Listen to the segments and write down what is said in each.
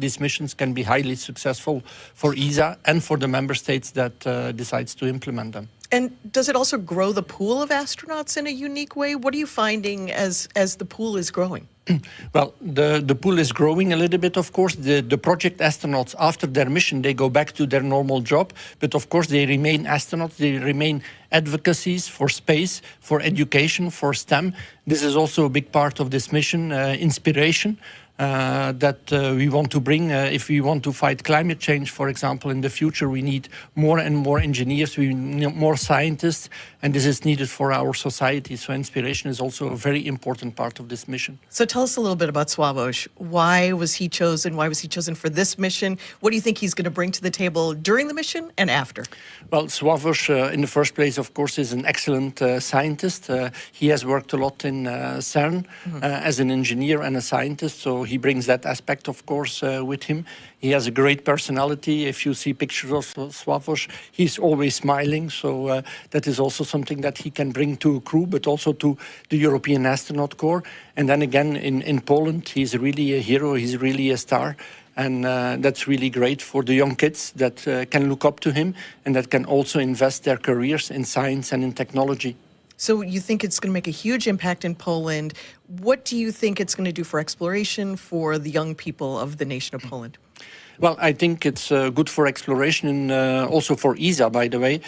these missions can be highly successful for ESA and for the member states that decides to implement them. And does it also grow the pool of astronauts in a unique way? What are you finding as the pool is growing? Well, the pool is growing a little bit, of course. The project astronauts, after their mission, they go back to their normal job. But of course, they remain astronauts. They remain advocacies for space, for education, for STEM. This is also a big part of this mission, inspiration. That we want to bring. If we want to fight climate change, for example, in the future, we need more and more engineers, we need more scientists, and this is needed for our society. So inspiration is also a very important part of this mission. So tell us a little bit about Sławomir. Why was he chosen? Why was he chosen for this mission? What do you think he's going to bring to the table during the mission and after? Well, Sławomir, in the first place, of course, is an excellent scientist. He has worked a lot in CERN as an engineer and a scientist, so he brings that aspect, of course, with him. He has a great personality. If you see pictures of Sławomir, he's always smiling, so that is also something that he can bring to a crew, but also to the European Astronaut Corps. And then again, in Poland, he's really a hero, he's really a star. And that's really great for the young kids that can look up to him and that can also invest their careers in science and in technology. So you think it's going to make a huge impact in Poland. What do you think it's going to do for exploration for the young people of the nation of Poland? Well, I think it's good for exploration and also for ESA, by the way,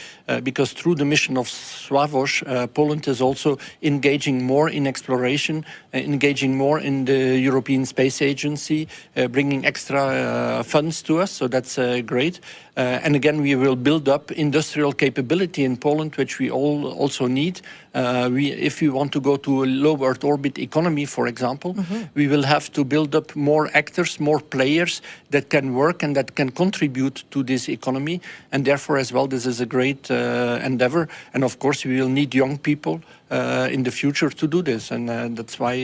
because through the mission of Sławomir, Poland is also engaging more in exploration, engaging more in the European Space Agency, bringing extra funds to us, so that's great. And again, we will build up industrial capability in Poland, which we all also need. If we want to go to a low Earth orbit economy, for example, we will have to build up more actors, more players that can work and that can contribute to this economy. And therefore, as well, this is a great endeavor. And of course, we will need young people in the future to do this. And that's why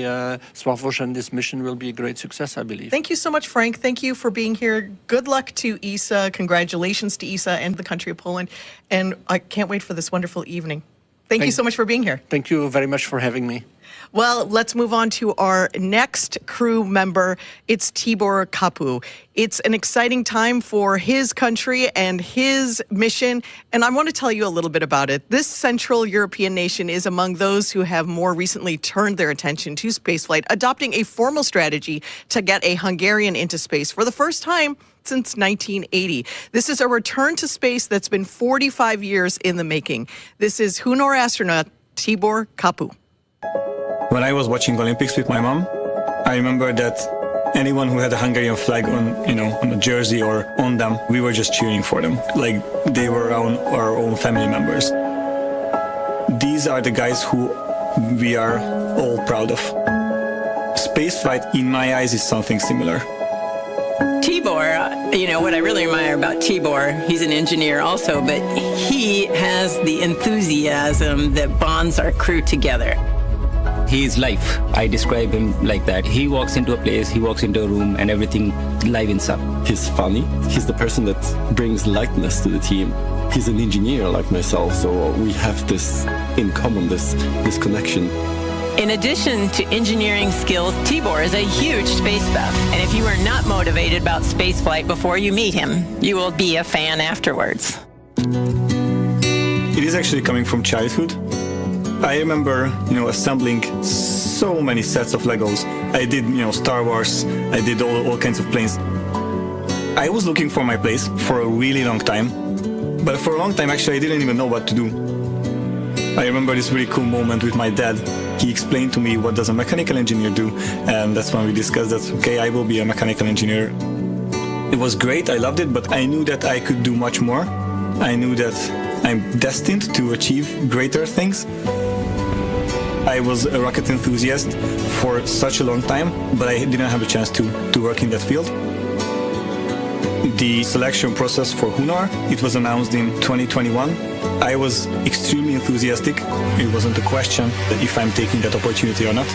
Sławomir and this mission will be a great success, I believe. Thank you so much, Frank. Thank you for being here. Good luck to ESA. Congratulations to ESA and the country of Poland. And I can't wait for this wonderful evening. Thank you so much for being here. Thank you very much for having me. Well, let's move on to our next crew member. It's Tibor Kapu. It's an exciting time for his country and his mission, and I want to tell you a little bit about it. This Central European nation is among those who have more recently turned their attention to spaceflight, adopting a formal strategy to get a Hungarian into space for the first time since 1980. This is a return to space that's been 45 years in the making. This is Hunor astronaut Tibor Kapu. When I was watching Olympics with my mom, I remember that anyone who had a Hungarian flag on, on a jersey or on them, we were just cheering for them, like they were our own family members. These are the guys who we are all proud of. Spaceflight, in my eyes, is something similar. Tibor, what I really admire about Tibor, he's an engineer also, but he has the enthusiasm that bonds our crew together. He is life. I describe him like that. He walks into a place, he walks into a room, and everything livens up. He's funny. He's the person that brings lightness to the team. He's an engineer like myself, so we have this in common, this connection. In addition to engineering skills, Tibor is a huge space buff. And if you are not motivated about spaceflight before you meet him, you will be a fan afterwards. It is actually coming from childhood. I remember, assembling so many sets of Legos. I did, Star Wars. I did all kinds of planes. I was looking for my place for a really long time. But for a long time, actually, I didn't even know what to do. I remember this really cool moment with my dad. He explained to me what does a mechanical engineer do, and that's when we discussed that, okay, I will be a mechanical engineer. It was great, I loved it, but I knew that I could do much more. I knew that I'm destined to achieve greater things. I was a rocket enthusiast for such a long time, but I didn't have a chance to work in that field. The selection process for Hunor, it was announced in 2021. I was extremely enthusiastic. It wasn't a question if I'm taking that opportunity or not.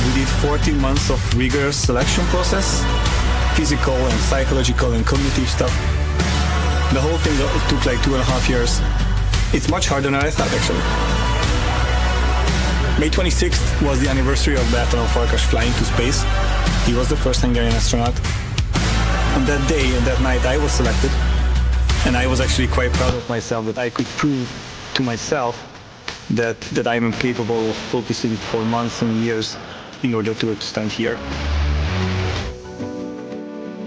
We did 14 months of rigorous selection process, physical and psychological and cognitive stuff. The whole thing took like 2.5 years. It's much harder than I thought, actually. May 26th was the anniversary of Bertalan Farkas flying to space. He was the first Hungarian astronaut. On that day and that night, I was selected. And I was actually quite proud of myself that I could prove to myself that I am capable of focusing for months and years in order to stand here.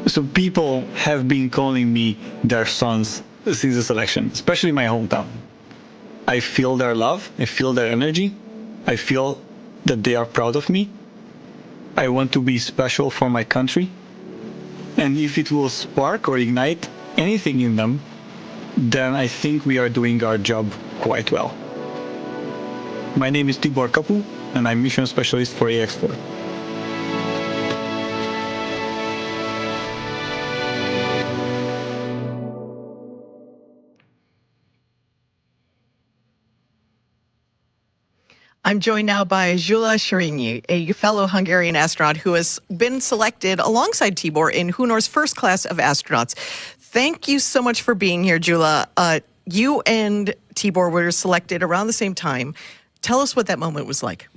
So people have been calling me their sons since the selection, especially my hometown. I feel their love, I feel their energy, I feel that they are proud of me. I want to be special for my country. And if it will spark or ignite anything in them, then I think we are doing our job quite well. My name is Tibor Kapu, and I'm mission specialist for AX4. I'm joined now by Gyula Sherényi, a fellow Hungarian astronaut who has been selected alongside Tibor in Hunor's first class of astronauts. Thank you so much for being here, Gyula. You and Tibor were selected around the same time. Tell us what that moment was like.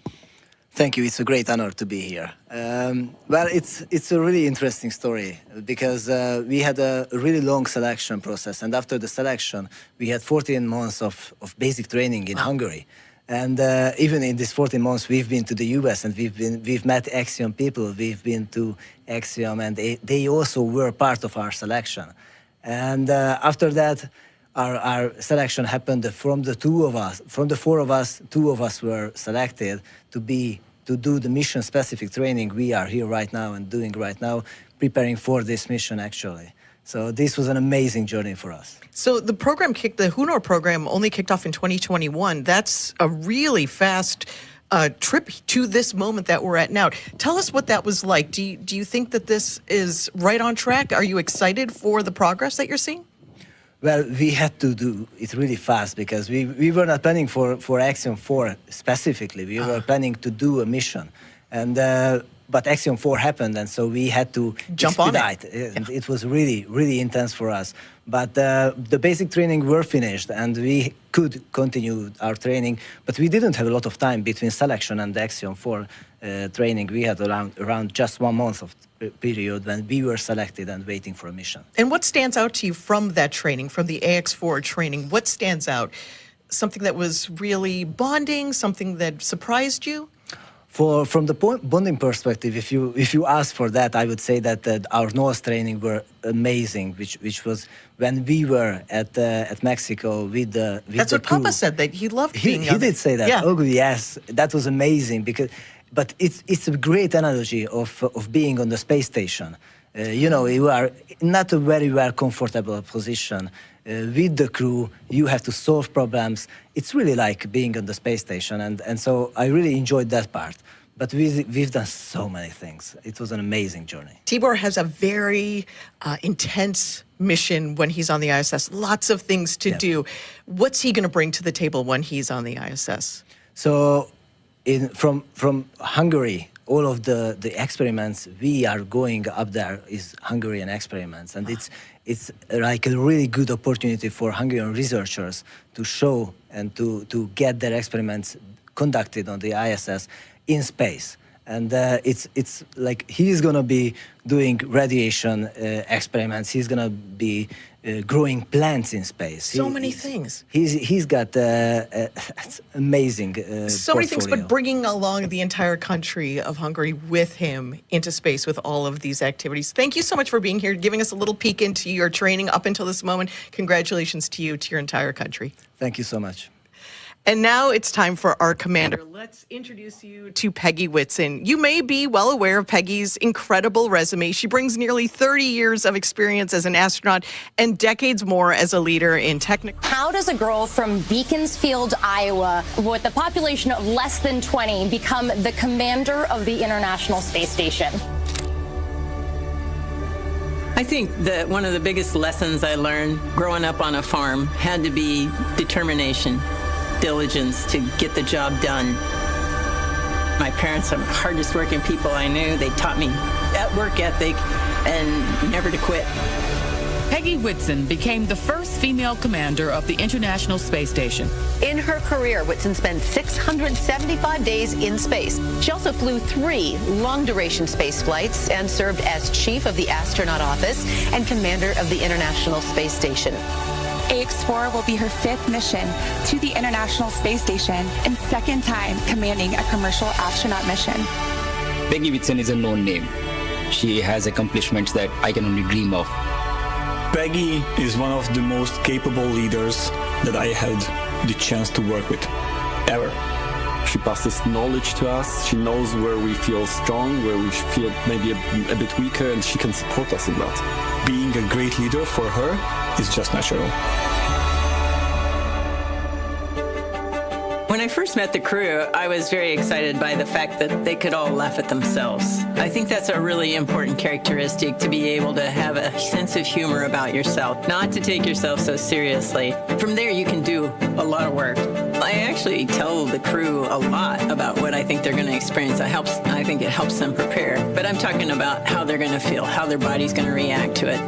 Thank you. It's a great honor to be here. Well, it's a really interesting story because we had a really long selection process, and after the selection, we had 14 months of basic training in Hungary. And even in these 14 months, we've been to the US and we've met Axiom people. We've been to Axiom, and they also were part of our selection. And after that, our selection happened from the four of us, two of us were selected to do the mission-specific training we are here right now and doing right now, preparing for this mission actually. So this was an amazing journey for us. So the Hunor program only kicked off in 2021. That's a really fast trip to this moment that we're at now. Tell us what that was like. Do you think that this is right on track? Are you excited for the progress that you're seeing? Well, we had to do it really fast because we were not planning for Axiom 4 specifically. We were planning to do a mission. And but Axiom 4 happened, and so we had to jump on it. And it was really, really intense for us. But the basic training were finished, and we could continue our training. But we didn't have a lot of time between selection and the Axiom 4 training. We had around just 1 month of period when we were selected and waiting for a mission. And what stands out to you from that training, from the AX4 training? What stands out? Something that was really bonding, something that surprised you? From the bonding perspective, if you ask for that, I would say that our nose training were amazing, which was when we were at Mexico with the That's what crew. Papa said, that he loved being He did say that. Yeah. Oh yes, that was amazing but it's a great analogy of being on the space station. You know, you are not a very well comfortable position. With the crew, you have to solve problems. It's really like being on the space station, and so I really enjoyed that part. But we've done so many things. It was an amazing journey. Tibor has a very intense mission when he's on the ISS. Lots of things to do. What's he going to bring to the table when he's on the ISS? So, from Hungary, all of the experiments we are going up there is Hungarian experiments, and it's like a really good opportunity for Hungarian researchers to show and to get their experiments conducted on the ISS in space. And it's like he's gonna be doing radiation experiments. He's gonna be growing plants in space. So many things. He's got amazing so many things, portfolio. but bringing along the entire country of Hungary with him into space with all of these activities. Thank you so much for being here, giving us a little peek into your training up until this moment. Congratulations to you, to your entire country. Thank you so much. And now it's time for our commander. Let's introduce you to Peggy Whitson. You may be well aware of Peggy's incredible resume. She brings nearly 30 years of experience as an astronaut and decades more as a leader in technical. How does a girl from Beaconsfield, Iowa, with a population of less than 20, become the commander of the International Space Station? I think that one of the biggest lessons I learned growing up on a farm had to be determination, diligence to get the job done. My parents are the hardest working people I knew. They taught me that work ethic and never to quit. Peggy Whitson became the first female commander of the International Space Station. In her career, Whitson spent 675 days in space. She also flew 3 long-duration space flights and served as chief of the astronaut office and commander of the International Space Station. AX-4 will be her 5th mission to the International Space Station and 2nd time commanding a commercial astronaut mission. Peggy Whitson is a known name. She has accomplishments that I can only dream of. Peggy is one of the most capable leaders that I had the chance to work with, ever. She passes knowledge to us. She knows where we feel strong, where we feel maybe a bit weaker, and she can support us in that. Being a great leader for her is just natural. When I first met the crew, I was very excited by the fact that they could all laugh at themselves. I think that's a really important characteristic, to be able to have a sense of humor about yourself, not to take yourself so seriously. From there, you can do a lot of work. I actually tell the crew a lot about what I think they're going to experience. I think it helps them prepare. But I'm talking about how they're going to feel, how their body's going to react to it.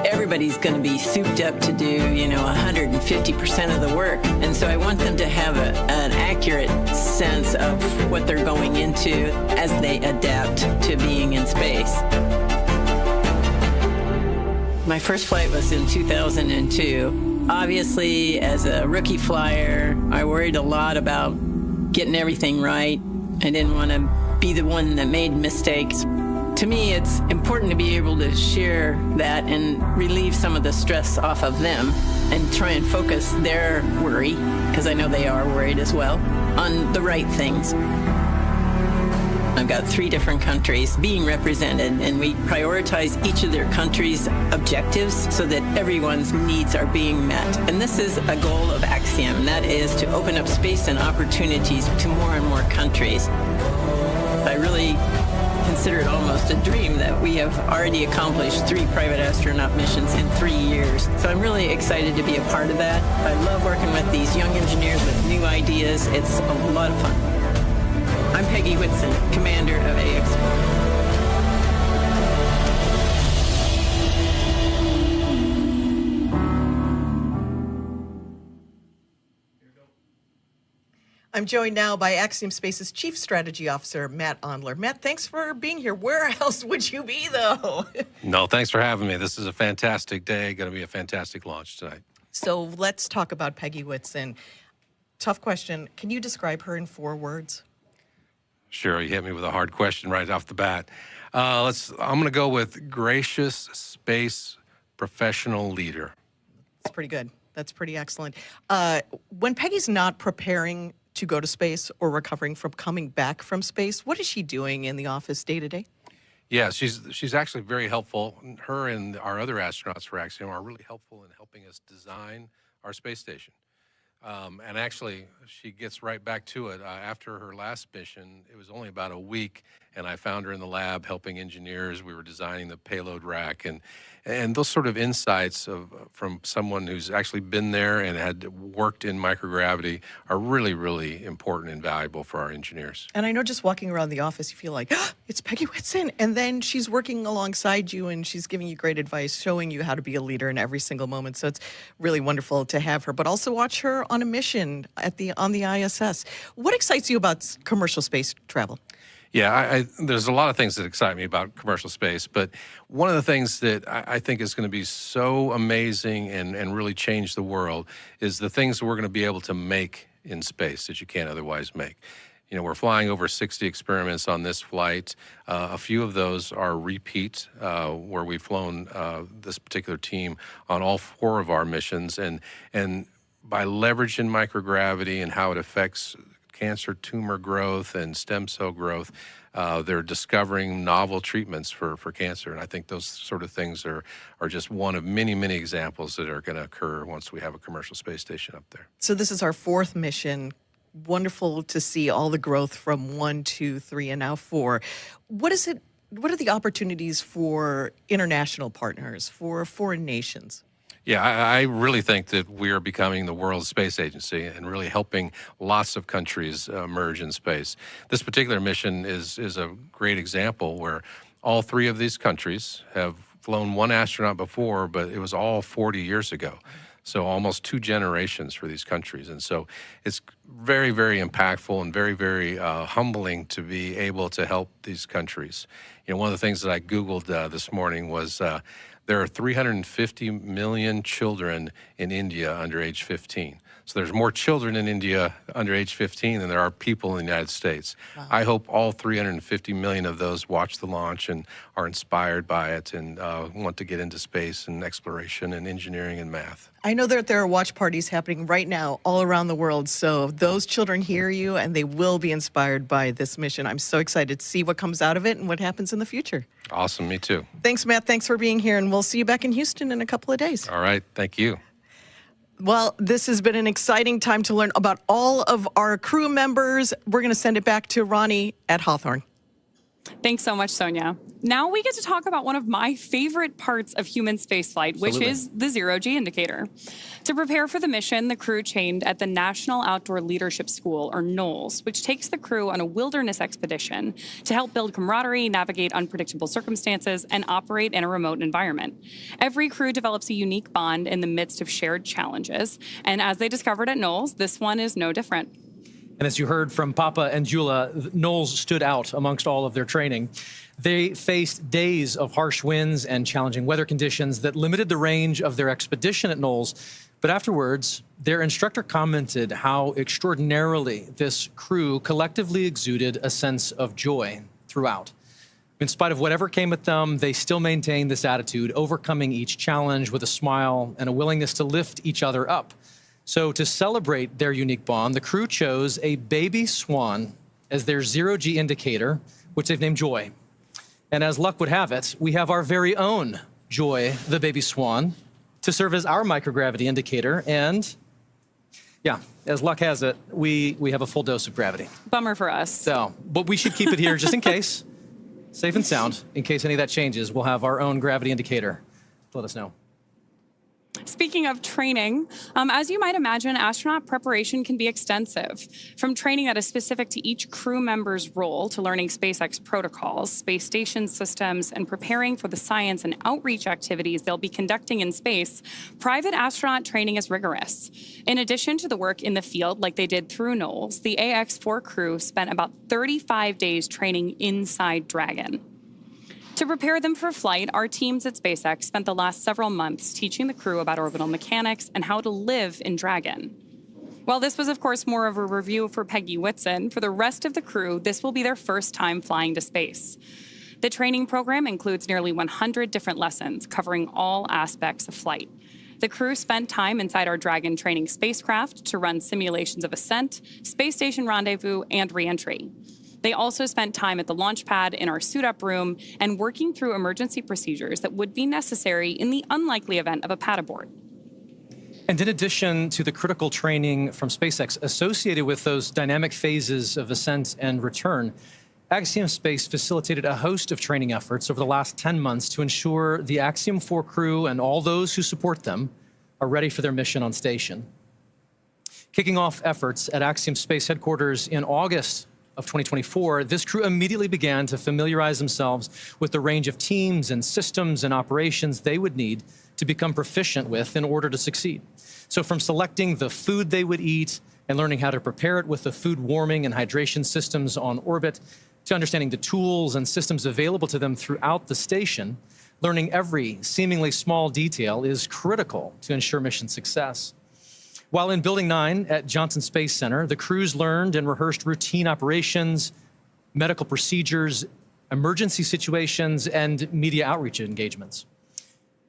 Everybody's going to be souped up to do, 150% of the work. And so I want them to have an accurate sense of what they're going into as they adapt to being in space. My first flight was in 2002. Obviously, as a rookie flyer, I worried a lot about getting everything right. I didn't want to be the one that made mistakes. To me, it's important to be able to share that and relieve some of the stress off of them and try and focus their worry, because I know they are worried as well, on the right things. I've got 3 different countries being represented, and we prioritize each of their countries' objectives so that everyone's needs are being met. And this is a goal of Axiom, and that is to open up space and opportunities to more and more countries. I really consider it almost a dream that we have already accomplished 3 private astronaut missions in 3 years. So I'm really excited to be a part of that. I love working with these young engineers with new ideas. It's a lot of fun. I'm Peggy Whitson, commander of AX-4. I'm joined now by Axiom Space's Chief Strategy Officer, Matt Ondler. Matt, thanks for being here. Where else would you be, though? No, thanks for having me. This is a fantastic day. Going to be a fantastic launch tonight. So let's talk about Peggy Whitson. Tough question. Can you describe her in 4 words? Sure, you hit me with a hard question right off the bat. I'm going to go with gracious space professional leader. That's pretty good. That's pretty excellent. When Peggy's not preparing to go to space or recovering from coming back from space, what is she doing in the office day to day? Yeah, she's actually very helpful. Her and our other astronauts for Axiom are really helpful in helping us design our space station. And actually, she gets right back to it. After her last mission, it was only about a week, and I found her in the lab helping engineers. We were designing the payload rack, and those sort of insights from someone who's actually been there and had worked in microgravity are really, really important and valuable for our engineers. And I know just walking around the office, you feel like, oh, it's Peggy Whitson. And then she's working alongside you, and she's giving you great advice, showing you how to be a leader in every single moment. So it's really wonderful to have her, but also watch her on a mission on the ISS. What excites you about commercial space travel? Yeah, there's a lot of things that excite me about commercial space, but one of the things that I think is going to be so amazing and really change the world is the things that we're going to be able to make in space that you can't otherwise make. We're flying over 60 experiments on this flight. A few of those are repeat, where we've flown this particular team on all 4 of our missions, and by leveraging microgravity and how it affects cancer tumor growth and stem cell growth, they're discovering novel treatments for cancer. And I think those sort of things are just one of many, many examples that are going to occur once we have a commercial space station up there. So this is our 4th mission. Wonderful to see all the growth from 1, 2, 3, and now 4. What are the opportunities for international partners, for foreign nations? Yeah, I really think that we are becoming the world's space agency and really helping lots of countries emerge in space. This particular mission is a great example where all 3 of these countries have flown one astronaut before, but it was all 40 years ago. So almost 2 generations for these countries. And so it's very, very impactful and very, very humbling to be able to help these countries. You know, one of the things that I Googled this morning was there are 350 million children in India under age 15. So there's more children in India under age 15 than there are people in the United States. Wow. I hope all 350 million of those watch the launch and are inspired by it and want to get into space and exploration and engineering and math. I know that there are watch parties happening right now all around the world, so those children hear you and they will be inspired by this mission. I'm so excited to see what comes out of it and what happens in the future. Awesome, me too. Thanks, Matt. Thanks for being here, and we'll see you back in Houston in a couple of days. All right, thank you. Well, this has been an exciting time to learn about all of our crew members. We're going to send it back to Ronnie at Hawthorne. Thanks so much, Sonia. Now we get to talk about one of my favorite parts of human spaceflight, which is the zero-G indicator. To prepare for the mission, the crew trained at the National Outdoor Leadership School, or NOLS, which takes the crew on a wilderness expedition to help build camaraderie, navigate unpredictable circumstances, and operate in a remote environment. Every crew develops a unique bond in the midst of shared challenges, and as they discovered at NOLS, this one is no different. And as you heard from Papa and Jula, NOLS stood out amongst all of their training. They faced days of harsh winds and challenging weather conditions that limited the range of their expedition at NOLS. But afterwards, their instructor commented how extraordinarily this crew collectively exuded a sense of joy throughout. In spite of whatever came at them, they still maintained this attitude, overcoming each challenge with a smile and a willingness to lift each other up. So to celebrate their unique bond, the crew chose a baby swan as their zero-G indicator, which they've named Joy. And as luck would have it, we have our very own Joy, the baby swan, to serve as our microgravity indicator. And yeah, as luck has it, we have a full dose of gravity. Bummer for us. So, but we should keep it here just in case, safe and sound. In case any of that changes, we'll have our own gravity indicator. Let us know. Speaking of training, as you might imagine, astronaut preparation can be extensive. From training that is specific to each crew member's role to learning SpaceX protocols, space station systems, and preparing for the science and outreach activities they'll be conducting in space, private astronaut training is rigorous. In addition to the work in the field like they did through NOLS, the AX-4 crew spent about 35 days training inside Dragon. To prepare them for flight, our teams at SpaceX spent the last several months teaching the crew about orbital mechanics and how to live in Dragon. While this was, of course, more of a review for Peggy Whitson, for the rest of the crew, this will be their first time flying to space. The training program includes nearly 100 different lessons covering all aspects of flight. The crew spent time inside our Dragon training spacecraft to run simulations of ascent, space station rendezvous, and re-entry. They also spent time at the launch pad in our suit-up room and working through emergency procedures that would be necessary in the unlikely event of a pad abort. And in addition to the critical training from SpaceX associated with those dynamic phases of ascent and return, Axiom Space facilitated a host of training efforts over the last 10 months to ensure the Axiom 4 crew and all those who support them are ready for their mission on station. Kicking off efforts at Axiom Space headquarters in August of 2024, this crew immediately began to familiarize themselves with the range of teams and systems and operations they would need to become proficient with in order to succeed. So from selecting the food they would eat and learning how to prepare it with the food warming and hydration systems on orbit, to understanding the tools and systems available to them throughout the station, learning every seemingly small detail is critical to ensure mission success. While in Building 9 at Johnson Space Center, the crews learned and rehearsed routine operations, medical procedures, emergency situations, and media outreach engagements.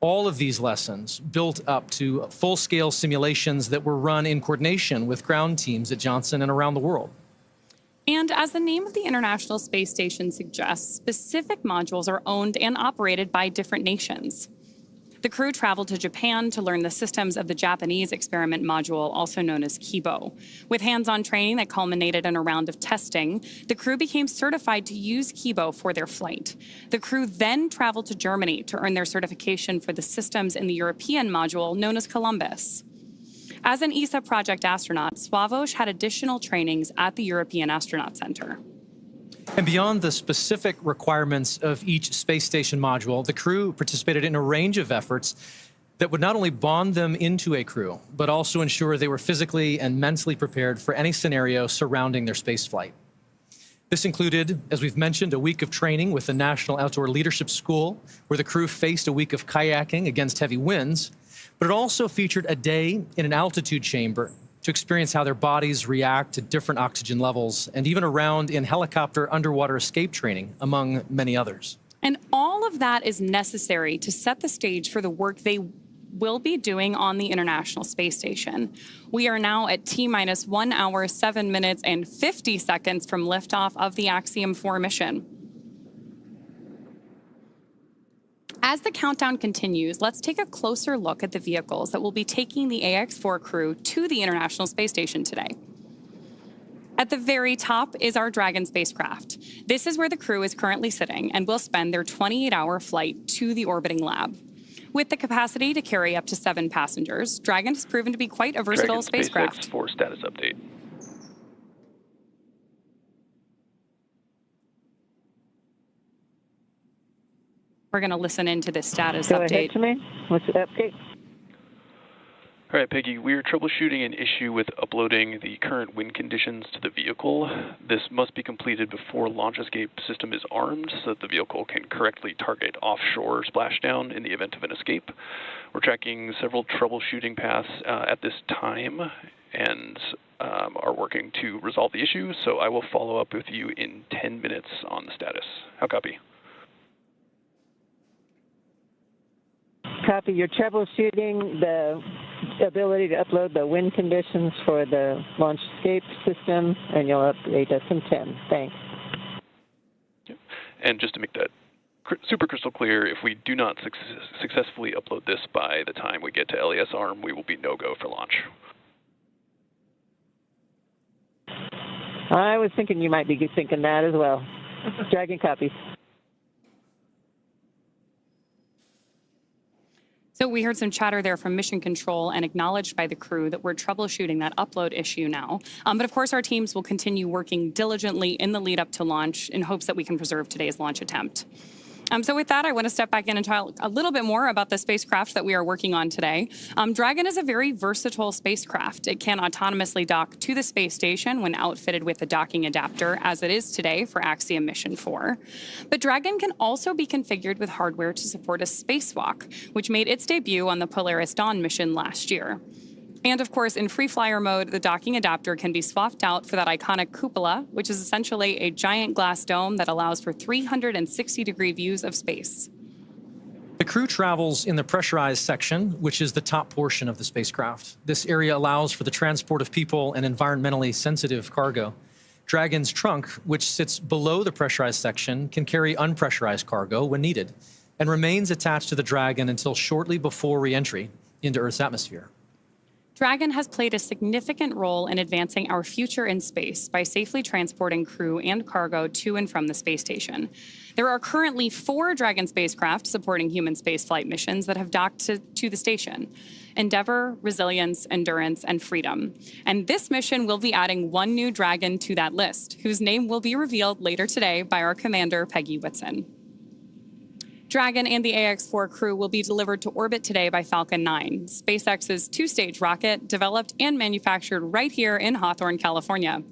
All of these lessons built up to full-scale simulations that were run in coordination with ground teams at Johnson and around the world. And as the name of the International Space Station suggests, specific modules are owned and operated by different nations. The crew traveled to Japan to learn the systems of the Japanese experiment module, also known as Kibo. With hands-on training that culminated in a round of testing, the crew became certified to use Kibo for their flight. The crew then traveled to Germany to earn their certification for the systems in the European module, known as Columbus. As an ESA project astronaut, Sławomir had additional trainings at the European Astronaut Center. And beyond the specific requirements of each space station module, the crew participated in a range of efforts that would not only bond them into a crew, but also ensure they were physically and mentally prepared for any scenario surrounding their spaceflight. This included, as we've mentioned, a week of training with the National Outdoor Leadership School, where the crew faced a week of kayaking against heavy winds, but it also featured a day in an altitude chamber to experience how their bodies react to different oxygen levels, and even a round in helicopter underwater escape training, among many others. And all of that is necessary to set the stage for the work they will be doing on the International Space Station. We are now at T-minus 1 hour, 7 minutes, and 50 seconds from liftoff of the Axiom 4 mission. As the countdown continues, let's take a closer look at the vehicles that will be taking the AX-4 crew to the International Space Station today. At the very top is our Dragon spacecraft. This is where the crew is currently sitting and will spend their 28-hour flight to the orbiting lab. With the capacity to carry up to 7 passengers, Dragon has proven to be quite a versatile spacecraft. SpaceX status update. We're going to listen into this status Go update. ahead to me. What's the update? All right, Peggy, we are troubleshooting an issue with uploading the current wind conditions to the vehicle. This must be completed before launch escape system is armed so that the vehicle can correctly target offshore splashdown in the event of an escape. We're tracking several troubleshooting paths at this time and are working to resolve the issue, so I will follow up with you in 10 minutes on the status. How copy? Copy. You're troubleshooting the ability to upload the wind conditions for the launch escape system, and you'll update us in 10. Thanks. And just to make that super crystal clear, if we do not successfully upload this by the time we get to LES arm, we will be no-go for launch. I was thinking you might be thinking that as well. Dragon copies. So we heard some chatter there from Mission Control and acknowledged by the crew that we're troubleshooting that upload issue now. But of course, our teams will continue working diligently in the lead up to launch in hopes that we can preserve today's launch attempt. So with that, I want to step back in and talk a little bit more about the spacecraft that we are working on today. Dragon is a very versatile spacecraft. It can autonomously dock to the space station when outfitted with a docking adapter, as it is today for Axiom Mission 4. But Dragon can also be configured with hardware to support a spacewalk, which made its debut on the Polaris Dawn mission last year. And of course, in free flyer mode, the docking adapter can be swapped out for that iconic cupola, which is essentially a giant glass dome that allows for 360-degree views of space. The crew travels in the pressurized section, which is the top portion of the spacecraft. This area allows for the transport of people and environmentally sensitive cargo. Dragon's trunk, which sits below the pressurized section, can carry unpressurized cargo when needed and remains attached to the Dragon until shortly before re-entry into Earth's atmosphere. Dragon has played a significant role in advancing our future in space by safely transporting crew and cargo to and from the space station. There are currently 4 Dragon spacecraft supporting human spaceflight missions that have docked to the station: Endeavour, Resilience, Endurance, and Freedom. And this mission will be adding 1 new Dragon to that list, whose name will be revealed later today by our commander, Peggy Whitson. Dragon and the AX-4 crew will be delivered to orbit today by Falcon 9, SpaceX's 2-stage rocket developed and manufactured right here in Hawthorne, California.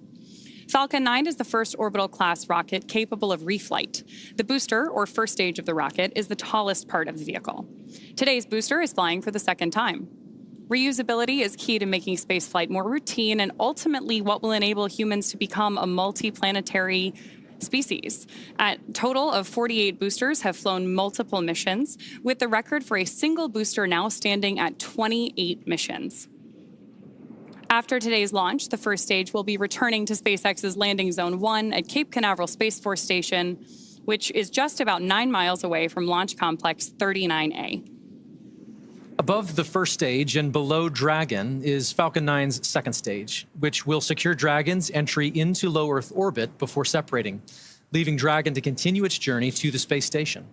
Falcon 9 is the first orbital-class rocket capable of reflight. The booster, or first stage of the rocket, is the tallest part of the vehicle. Today's booster is flying for the 2nd time. Reusability is key to making spaceflight more routine and ultimately what will enable humans to become a multi-planetary species. A total of 48 boosters have flown multiple missions, with the record for a single booster now standing at 28 missions. After today's launch, the first stage will be returning to SpaceX's Landing Zone 1 at Cape Canaveral Space Force Station, which is just about 9 miles away from Launch Complex 39A. Above the first stage and below Dragon is Falcon 9's 2nd stage, which will secure Dragon's entry into low Earth orbit before separating, leaving Dragon to continue its journey to the space station.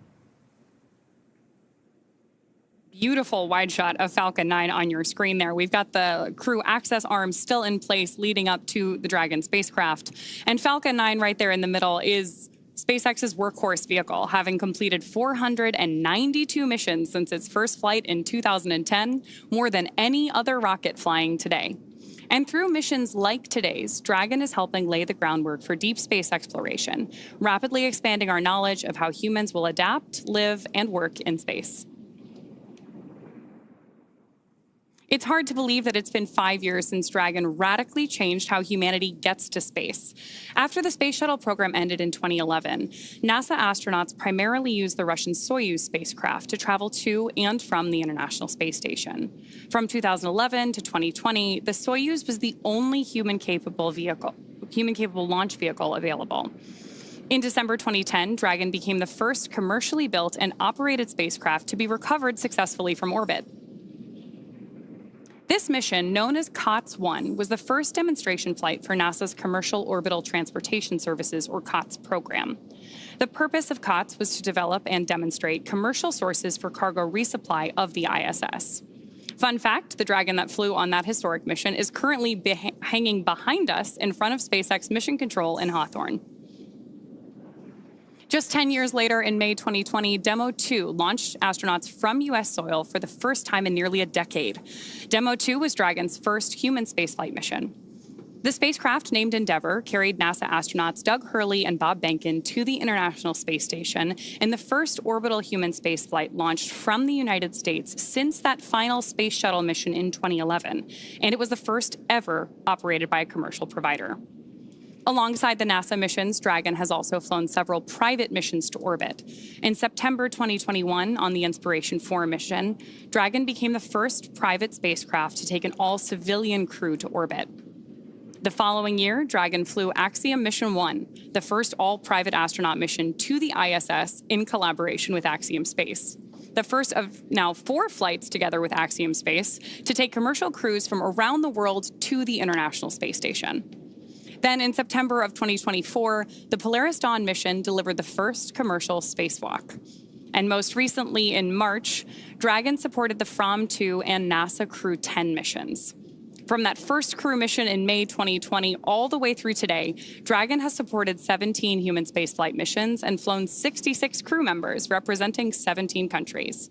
Beautiful wide shot of Falcon 9 on your screen there. We've got the crew access arms still in place leading up to the Dragon spacecraft. And Falcon 9 right there in the middle is SpaceX's workhorse vehicle, having completed 492 missions since its first flight in 2010, more than any other rocket flying today. And through missions like today's, Dragon is helping lay the groundwork for deep space exploration, rapidly expanding our knowledge of how humans will adapt, live, and work in space. It's hard to believe that it's been 5 years since Dragon radically changed how humanity gets to space. After the space shuttle program ended in 2011, NASA astronauts primarily used the Russian Soyuz spacecraft to travel to and from the International Space Station. From 2011 to 2020, the Soyuz was the only human-capable launch vehicle available. In December 2010, Dragon became the first commercially built and operated spacecraft to be recovered successfully from orbit. This mission, known as COTS-1, was the first demonstration flight for NASA's Commercial Orbital Transportation Services, or COTS program. The purpose of COTS was to develop and demonstrate commercial sources for cargo resupply of the ISS. Fun fact, the Dragon that flew on that historic mission is currently hanging behind us in front of SpaceX Mission Control in Hawthorne. Just 10 years later, in May 2020, Demo 2 launched astronauts from U.S. soil for the first time in nearly a decade. Demo 2 was Dragon's first human spaceflight mission. The spacecraft, named Endeavour, carried NASA astronauts Doug Hurley and Bob Behnken to the International Space Station in the first orbital human spaceflight launched from the United States since that final space shuttle mission in 2011, and it was the first ever operated by a commercial provider. Alongside the NASA missions, Dragon has also flown several private missions to orbit. In September 2021, on the Inspiration 4 mission, Dragon became the first private spacecraft to take an all-civilian crew to orbit. The following year, Dragon flew Axiom Mission 1, the first all-private astronaut mission to the ISS in collaboration with Axiom Space. The first of now 4 flights together with Axiom Space to take commercial crews from around the world to the International Space Station. Then in September of 2024, the Polaris Dawn mission delivered the first commercial spacewalk. And most recently in March, Dragon supported the From 2 and NASA Crew 10 missions. From that first crew mission in May 2020 all the way through today, Dragon has supported 17 human spaceflight missions and flown 66 crew members representing 17 countries.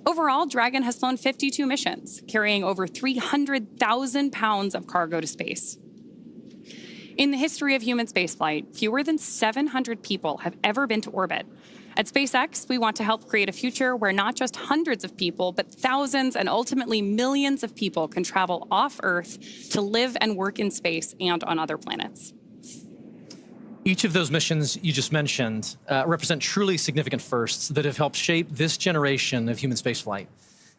Overall, Dragon has flown 52 missions, carrying over 300,000 pounds of cargo to space. In the history of human spaceflight, fewer than 700 people have ever been to orbit. At SpaceX, we want to help create a future where not just hundreds of people, but thousands and ultimately millions of people can travel off Earth to live and work in space and on other planets. Each of those missions you just mentioned represent truly significant firsts that have helped shape this generation of human spaceflight.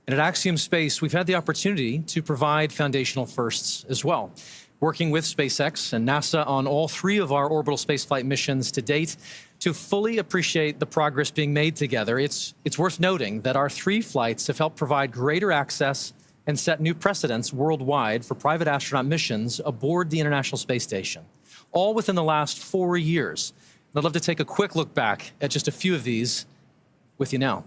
And at Axiom Space, we've had the opportunity to provide foundational firsts as well. Working with SpaceX and NASA on all 3 of our orbital spaceflight missions to date, to fully appreciate the progress being made together, it's worth noting that our 3 flights have helped provide greater access and set new precedents worldwide for private astronaut missions aboard the International Space Station, all within the last 4 years. And I'd love to take a quick look back at just a few of these with you now.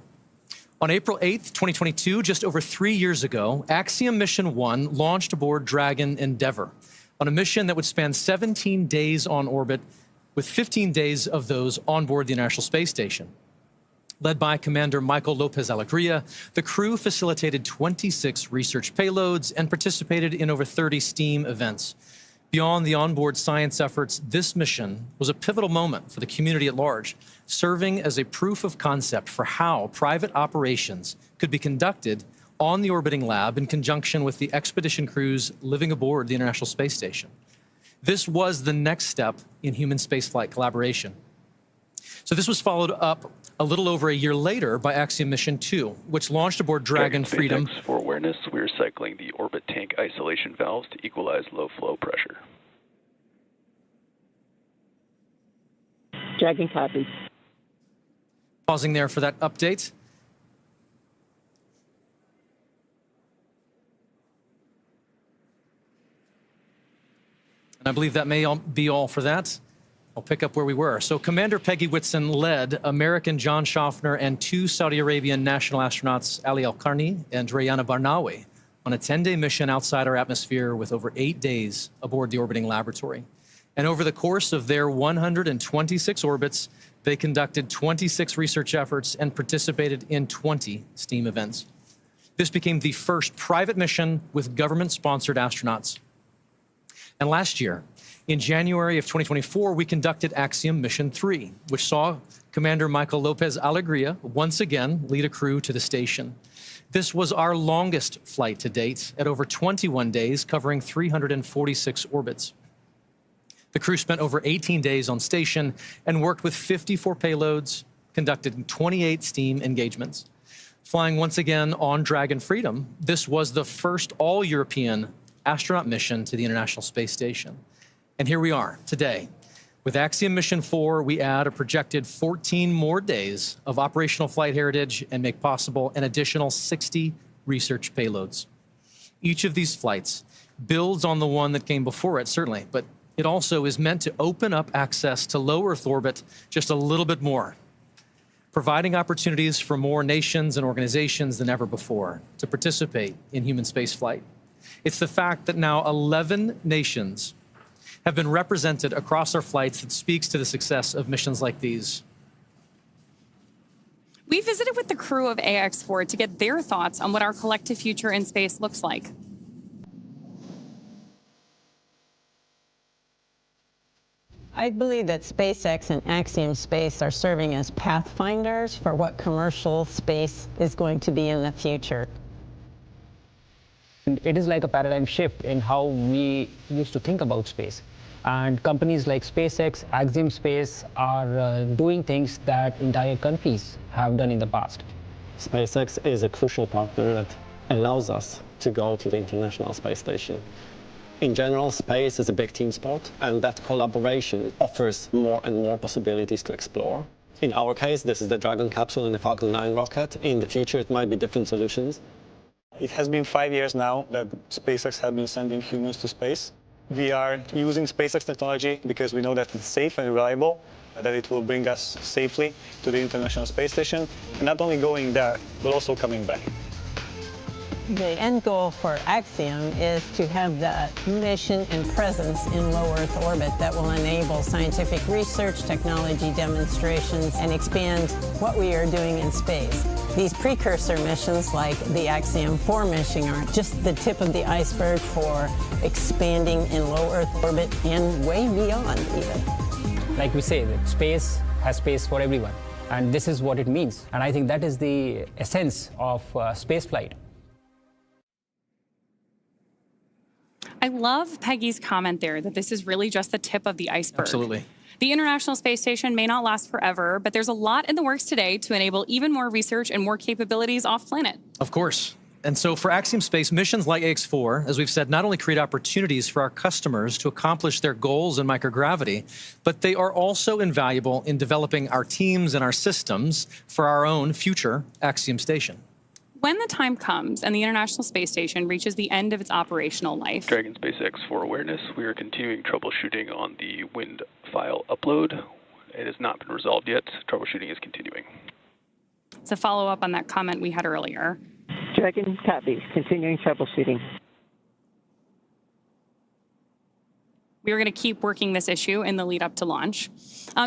On April 8th, 2022, just over 3 years ago, Axiom Mission 1 launched aboard Dragon Endeavour on a mission that would span 17 days on orbit, with 15 days of those on board the International Space Station. Led by Commander Michael Lopez Alegria, the crew facilitated 26 research payloads and participated in over 30 STEAM events. Beyond the onboard science efforts, this mission was a pivotal moment for the community at large, serving as a proof of concept for how private operations could be conducted on the orbiting lab in conjunction with the expedition crews living aboard the International Space Station. This was the next step in human spaceflight collaboration. So this was followed up a little over a year later by Axiom Mission 2, which launched aboard Dragon Freedom. For awareness, we're cycling the orbit tank isolation valves to equalize low flow pressure. Dragon copy. Pausing there for that update. And I believe that may be all for that. I'll pick up where we were. So Commander Peggy Whitson led American John Schaffner and 2 Saudi Arabian national astronauts, Ali Al-Qarni and Rayana Barnawi, on a 10-day mission outside our atmosphere with over 8 days aboard the orbiting laboratory. And over the course of their 126 orbits, they conducted 26 research efforts and participated in 20 STEAM events. This became the first private mission with government-sponsored astronauts. And last year, in January of 2024, we conducted Axiom Mission 3, which saw Commander Michael Lopez Alegria once again lead a crew to the station. This was our longest flight to date at over 21 days, covering 346 orbits. The crew spent over 18 days on station and worked with 54 payloads, conducted 28 STEAM engagements. Flying once again on Dragon Freedom, this was the first all-European astronaut mission to the International Space Station. And here we are today. With Axiom Mission 4, we add a projected 14 more days of operational flight heritage and make possible an additional 60 research payloads. Each of these flights builds on the one that came before it, certainly, but it also is meant to open up access to low Earth orbit just a little bit more, providing opportunities for more nations and organizations than ever before to participate in human spaceflight. It's the fact that now 11 nations have been represented across our flights that speaks to the success of missions like these. We visited with the crew of AX4 to get their thoughts on what our collective future in space looks like. I believe that SpaceX and Axiom Space are serving as pathfinders for what commercial space is going to be in the future. It is like a paradigm shift in how we used to think about space. And companies like SpaceX, Axiom Space are doing things that entire countries have done in the past. SpaceX is a crucial partner that allows us to go to the International Space Station. In general, space is a big team sport, and that collaboration offers more and more possibilities to explore. In our case, this is the Dragon capsule and the Falcon 9 rocket. In the future, it might be different solutions. It has been 5 years now that SpaceX has been sending humans to space. We are using SpaceX technology because we know that it's safe and reliable, that it will bring us safely to the International Space Station, and not only going there, but also coming back. The end goal for Axiom is to have the mission and presence in low Earth orbit that will enable scientific research, technology demonstrations, and expand what we are doing in space. These precursor missions, like the Axiom 4 mission, are just the tip of the iceberg for expanding in low Earth orbit and way beyond even. Like we say, that space has space for everyone, and this is what it means. And I think that is the essence of spaceflight. I love Peggy's comment there that this is really just the tip of the iceberg. Absolutely. The International Space Station may not last forever, but there's a lot in the works today to enable even more research and more capabilities off-planet. Of course. And so for Axiom Space, missions like AX4, as we've said, not only create opportunities for our customers to accomplish their goals in microgravity, but they are also invaluable in developing our teams and our systems for our own future Axiom Station. When the time comes and the International Space Station reaches the end of its operational life. Dragon SpaceX for awareness, we are continuing troubleshooting on the wind file upload. It has not been resolved yet. Troubleshooting is continuing. It's a follow-up on that comment we had earlier. Dragon copies, continuing troubleshooting. We were going to keep working this issue in the lead up to launch.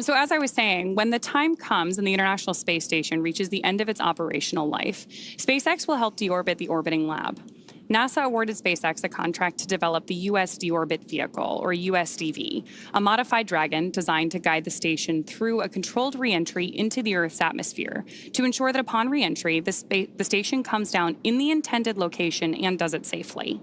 So as I was saying, when the time comes and the International Space Station reaches the end of its operational life, SpaceX will help deorbit the orbiting lab. NASA awarded SpaceX a contract to develop the U.S. Deorbit Vehicle, or USDV, a modified Dragon designed to guide the station through a controlled reentry into the Earth's atmosphere to ensure that upon reentry, the station comes down in the intended location and does it safely.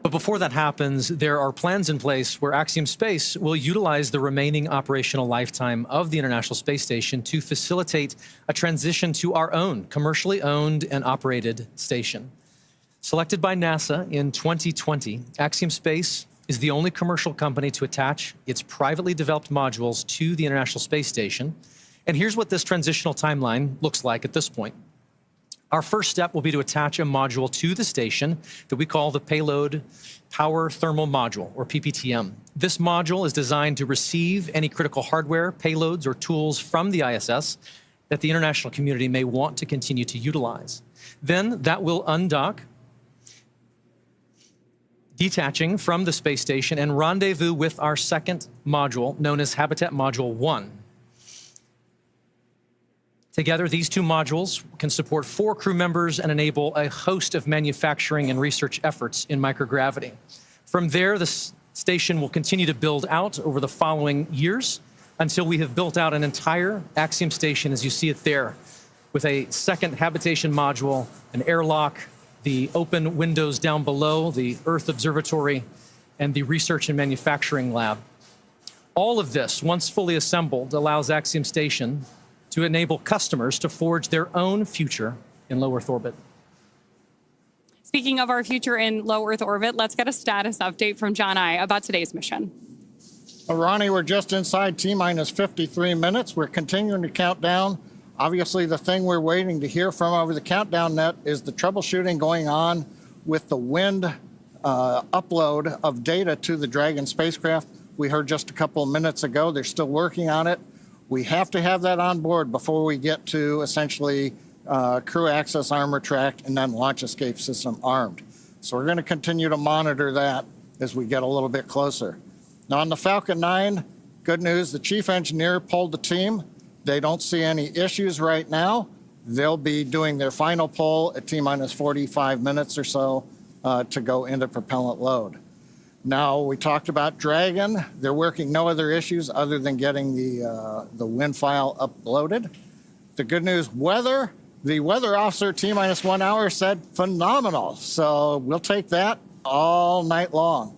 But before that happens, there are plans in place where Axiom Space will utilize the remaining operational lifetime of the International Space Station to facilitate a transition to our own commercially owned and operated station. Selected by NASA in 2020, Axiom Space is the only commercial company to attach its privately developed modules to the International Space Station. And here's what this transitional timeline looks like at this point. Our first step will be to attach a module to the station that we call the Payload Power Thermal Module, or PPTM. This module is designed to receive any critical hardware, payloads, or tools from the ISS that the international community may want to continue to utilize. Then that will undock, detaching from the space station and rendezvous with our second module, known as Habitat Module 1. Together, these two modules can support 4 crew members and enable a host of manufacturing and research efforts in microgravity. From there, the station will continue to build out over the following years until we have built out an entire Axiom station, as you see it there, with a second habitation module, an airlock, the open windows down below, the Earth Observatory, and the research and manufacturing lab. All of this, once fully assembled, allows Axiom Station to enable customers to forge their own future in low Earth orbit. Speaking of our future in low Earth orbit, let's get a status update from John I about today's mission. Well, Ronnie, we're just inside T-minus 53 minutes. We're continuing to count down. Obviously, the thing we're waiting to hear from over the countdown net is the troubleshooting going on with the wind upload of data to the Dragon spacecraft. We heard just a couple of minutes ago, they're still working on it. We have to have that on board before we get to essentially crew access armor tracked and then launch escape system armed. So we're going to continue to monitor that as we get a little bit closer. Now on the Falcon 9, good news, the chief engineer pulled the team. They don't see any issues right now. They'll be doing their final pull at T-minus 45 minutes or so to go into propellant load. Now, we talked about Dragon. They're working no other issues other than getting the wind file uploaded. The good news, weather. The weather officer T-minus 1 hour said phenomenal. So we'll take that all night long.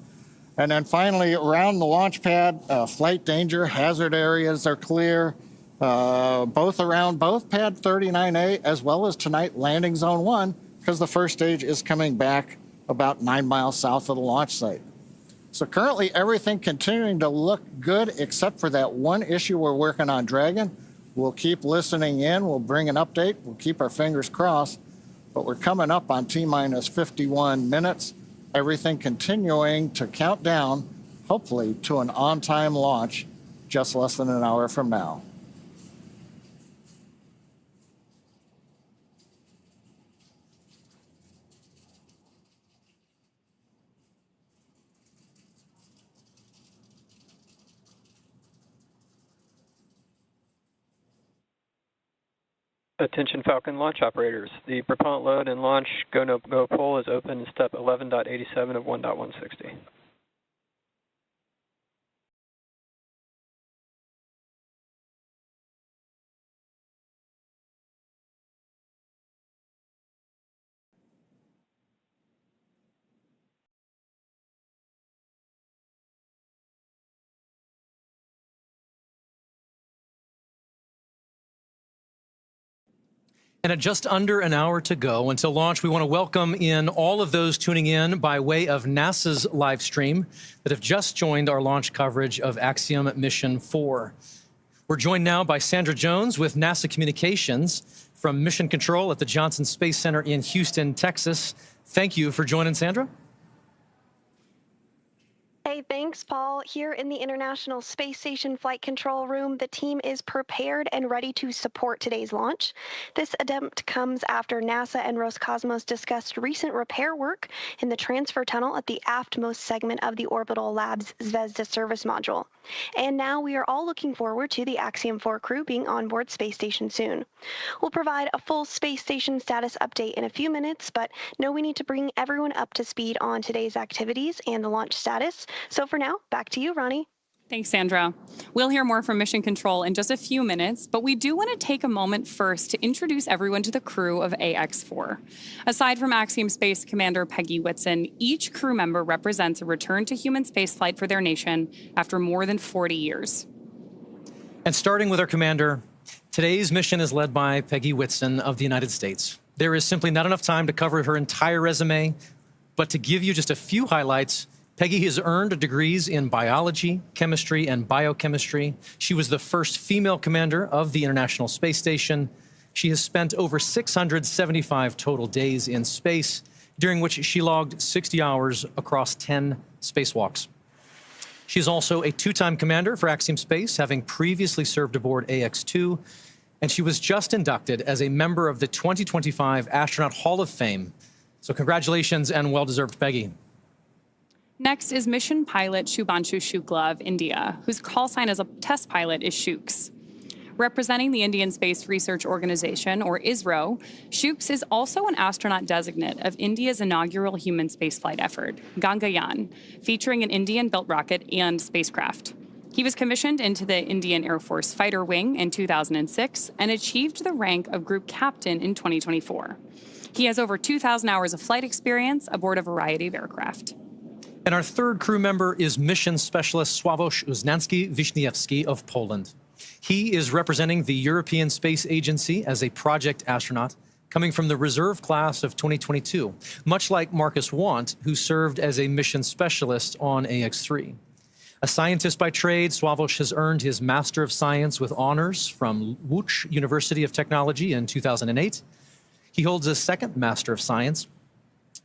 And then finally, around the launch pad, flight danger, hazard areas are clear. Both around both pad 39A as well as tonight landing zone 1, because the first stage is coming back about 9 miles south of the launch site. So currently everything continuing to look good except for that one issue we're working on Dragon. We'll keep listening in, we'll bring an update, we'll keep our fingers crossed, but we're coming up on T-minus 51 minutes. Everything continuing to count down, hopefully to an on-time launch just less than an hour from now. Attention Falcon launch operators. The propellant load and launch go-no-go poll is open in step 11.87 of 1.160. And at just under an hour to go until launch, we want to welcome in all of those tuning in by way of NASA's live stream that have just joined our launch coverage of Axiom Mission 4. We're joined now by Sandra Jones with NASA Communications from Mission Control at the Johnson Space Center in Houston, Texas. Thank you for joining, Sandra. Hey, thanks, Paul. Here in the International Space Station Flight Control Room, the team is prepared and ready to support today's launch. This attempt comes after NASA and Roscosmos discussed recent repair work in the transfer tunnel at the aftmost segment of the Orbital Labs Zvezda service module. And now we are all looking forward to the Axiom 4 crew being on board Space Station soon. We'll provide a full Space Station status update in a few minutes, but know we need to bring everyone up to speed on today's activities and the launch status. So for now, back to you, Ronnie. Thanks, Sandra. We'll hear more from Mission Control in just a few minutes, but we do want to take a moment first to introduce everyone to the crew of AX4. Aside from Axiom Space Commander Peggy Whitson, each crew member represents a return to human spaceflight for their nation after more than 40 years. And starting with our commander, today's mission is led by Peggy Whitson of the United States. There is simply not enough time to cover her entire resume, but to give you just a few highlights, Peggy has earned degrees in biology, chemistry, and biochemistry. She was the first female commander of the International Space Station. She has spent over 675 total days in space, during which she logged 60 hours across 10 spacewalks. She's also a two-time commander for Axiom Space, having previously served aboard AX-2, and she was just inducted as a member of the 2025 Astronaut Hall of Fame. So congratulations and well-deserved, Peggy. Next is mission pilot Shubhanshu Shukla of India, whose call sign as a test pilot is Shooks. Representing the Indian Space Research Organization, or ISRO, Shooks is also an astronaut designate of India's inaugural human spaceflight effort, Gangayaan, featuring an Indian-built rocket and spacecraft. He was commissioned into the Indian Air Force Fighter Wing in 2006 and achieved the rank of Group Captain in 2024. He has over 2,000 hours of flight experience aboard a variety of aircraft. And our third crew member is Mission Specialist Sławomir Uznański-Wiśniewski of Poland. He is representing the European Space Agency as a project astronaut, coming from the reserve class of 2022, much like Marcus Want, who served as a mission specialist on AX-3. A scientist by trade, Sławomir has earned his Master of Science with honors from Łódź University of Technology in 2008. He holds a second Master of Science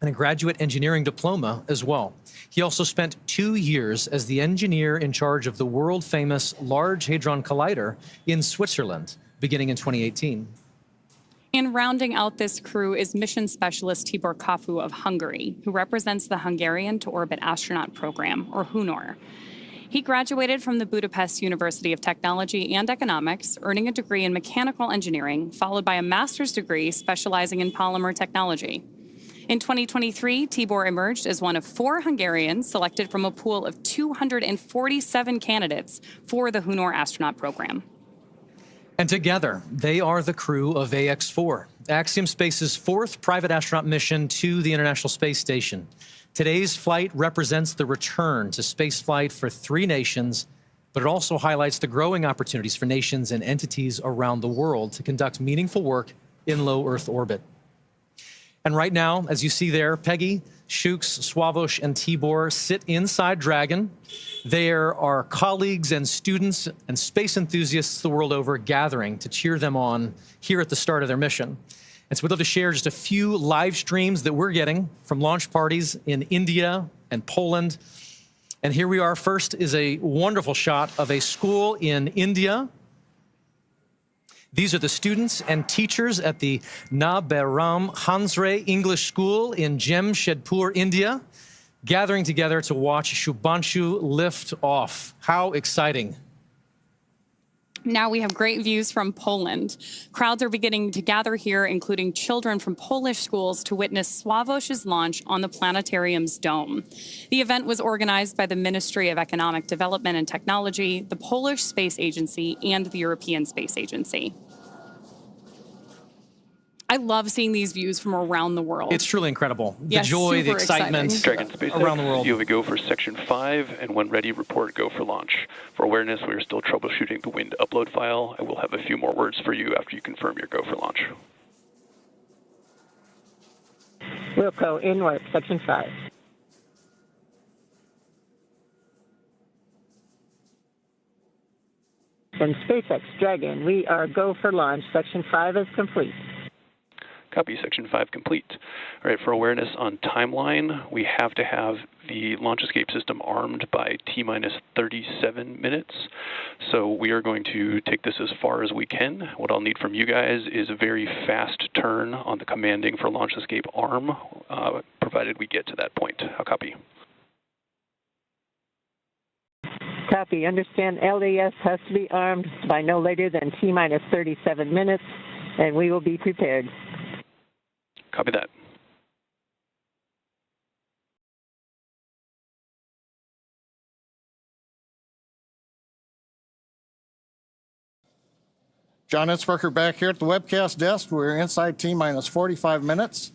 and a graduate engineering diploma as well. He also spent 2 years as the engineer in charge of the world-famous Large Hadron Collider in Switzerland, beginning in 2018. And rounding out this crew is mission specialist Tibor Kapu of Hungary, who represents the Hungarian to Orbit Astronaut Program, or HUNOR. He graduated from the Budapest University of Technology and Economics, earning a degree in mechanical engineering, followed by a master's degree specializing in polymer technology. In 2023, Tibor emerged as one of 4 Hungarians selected from a pool of 247 candidates for the HUNOR astronaut program. And together, they are the crew of AX-4, Axiom Space's 4th private astronaut mission to the International Space Station. Today's flight represents the return to spaceflight for 3 nations, but it also highlights the growing opportunities for nations and entities around the world to conduct meaningful work in low Earth orbit. And right now, as you see there, Peggy, Shooks, Sławomir, and Tibor sit inside Dragon. There are colleagues and students and space enthusiasts the world over gathering to cheer them on here at the start of their mission. And so we'd love to share just a few live streams that we're getting from launch parties in India and Poland. And here we are. First is a wonderful shot of a school in India. These are the students and teachers at the Naberam Hansre English School in Jamshedpur, India, gathering together to watch Shubhanshu lift off. How exciting. Now we have great views from Poland. Crowds are beginning to gather here, including children from Polish schools, to witness Sławomir's launch on the planetarium's dome. The event was organized by the Ministry of Economic Development and Technology, the Polish Space Agency, and the European Space Agency. I love seeing these views from around the world. It's truly incredible. The joy, the excitement around the world. You have a go for Section 5, and when ready, report go for launch. For awareness, we are still troubleshooting the wind upload file. I will have a few more words for you after you confirm your go for launch. Wilco, inward, Section 5. And SpaceX Dragon, we are go for launch. Section 5 is complete. Copy, Section 5 complete. All right, for awareness on timeline, we have to have the launch escape system armed by T-minus 37 minutes. So we are going to take this as far as we can. What I'll need from you guys is a very fast turn on the commanding for launch escape arm, provided we get to that point. I'll copy. Copy. Understand LES has to be armed by no later than T-minus 37 minutes, and we will be prepared. Copy that. John Itzberger back here at the webcast desk. We're inside T-minus 45 minutes.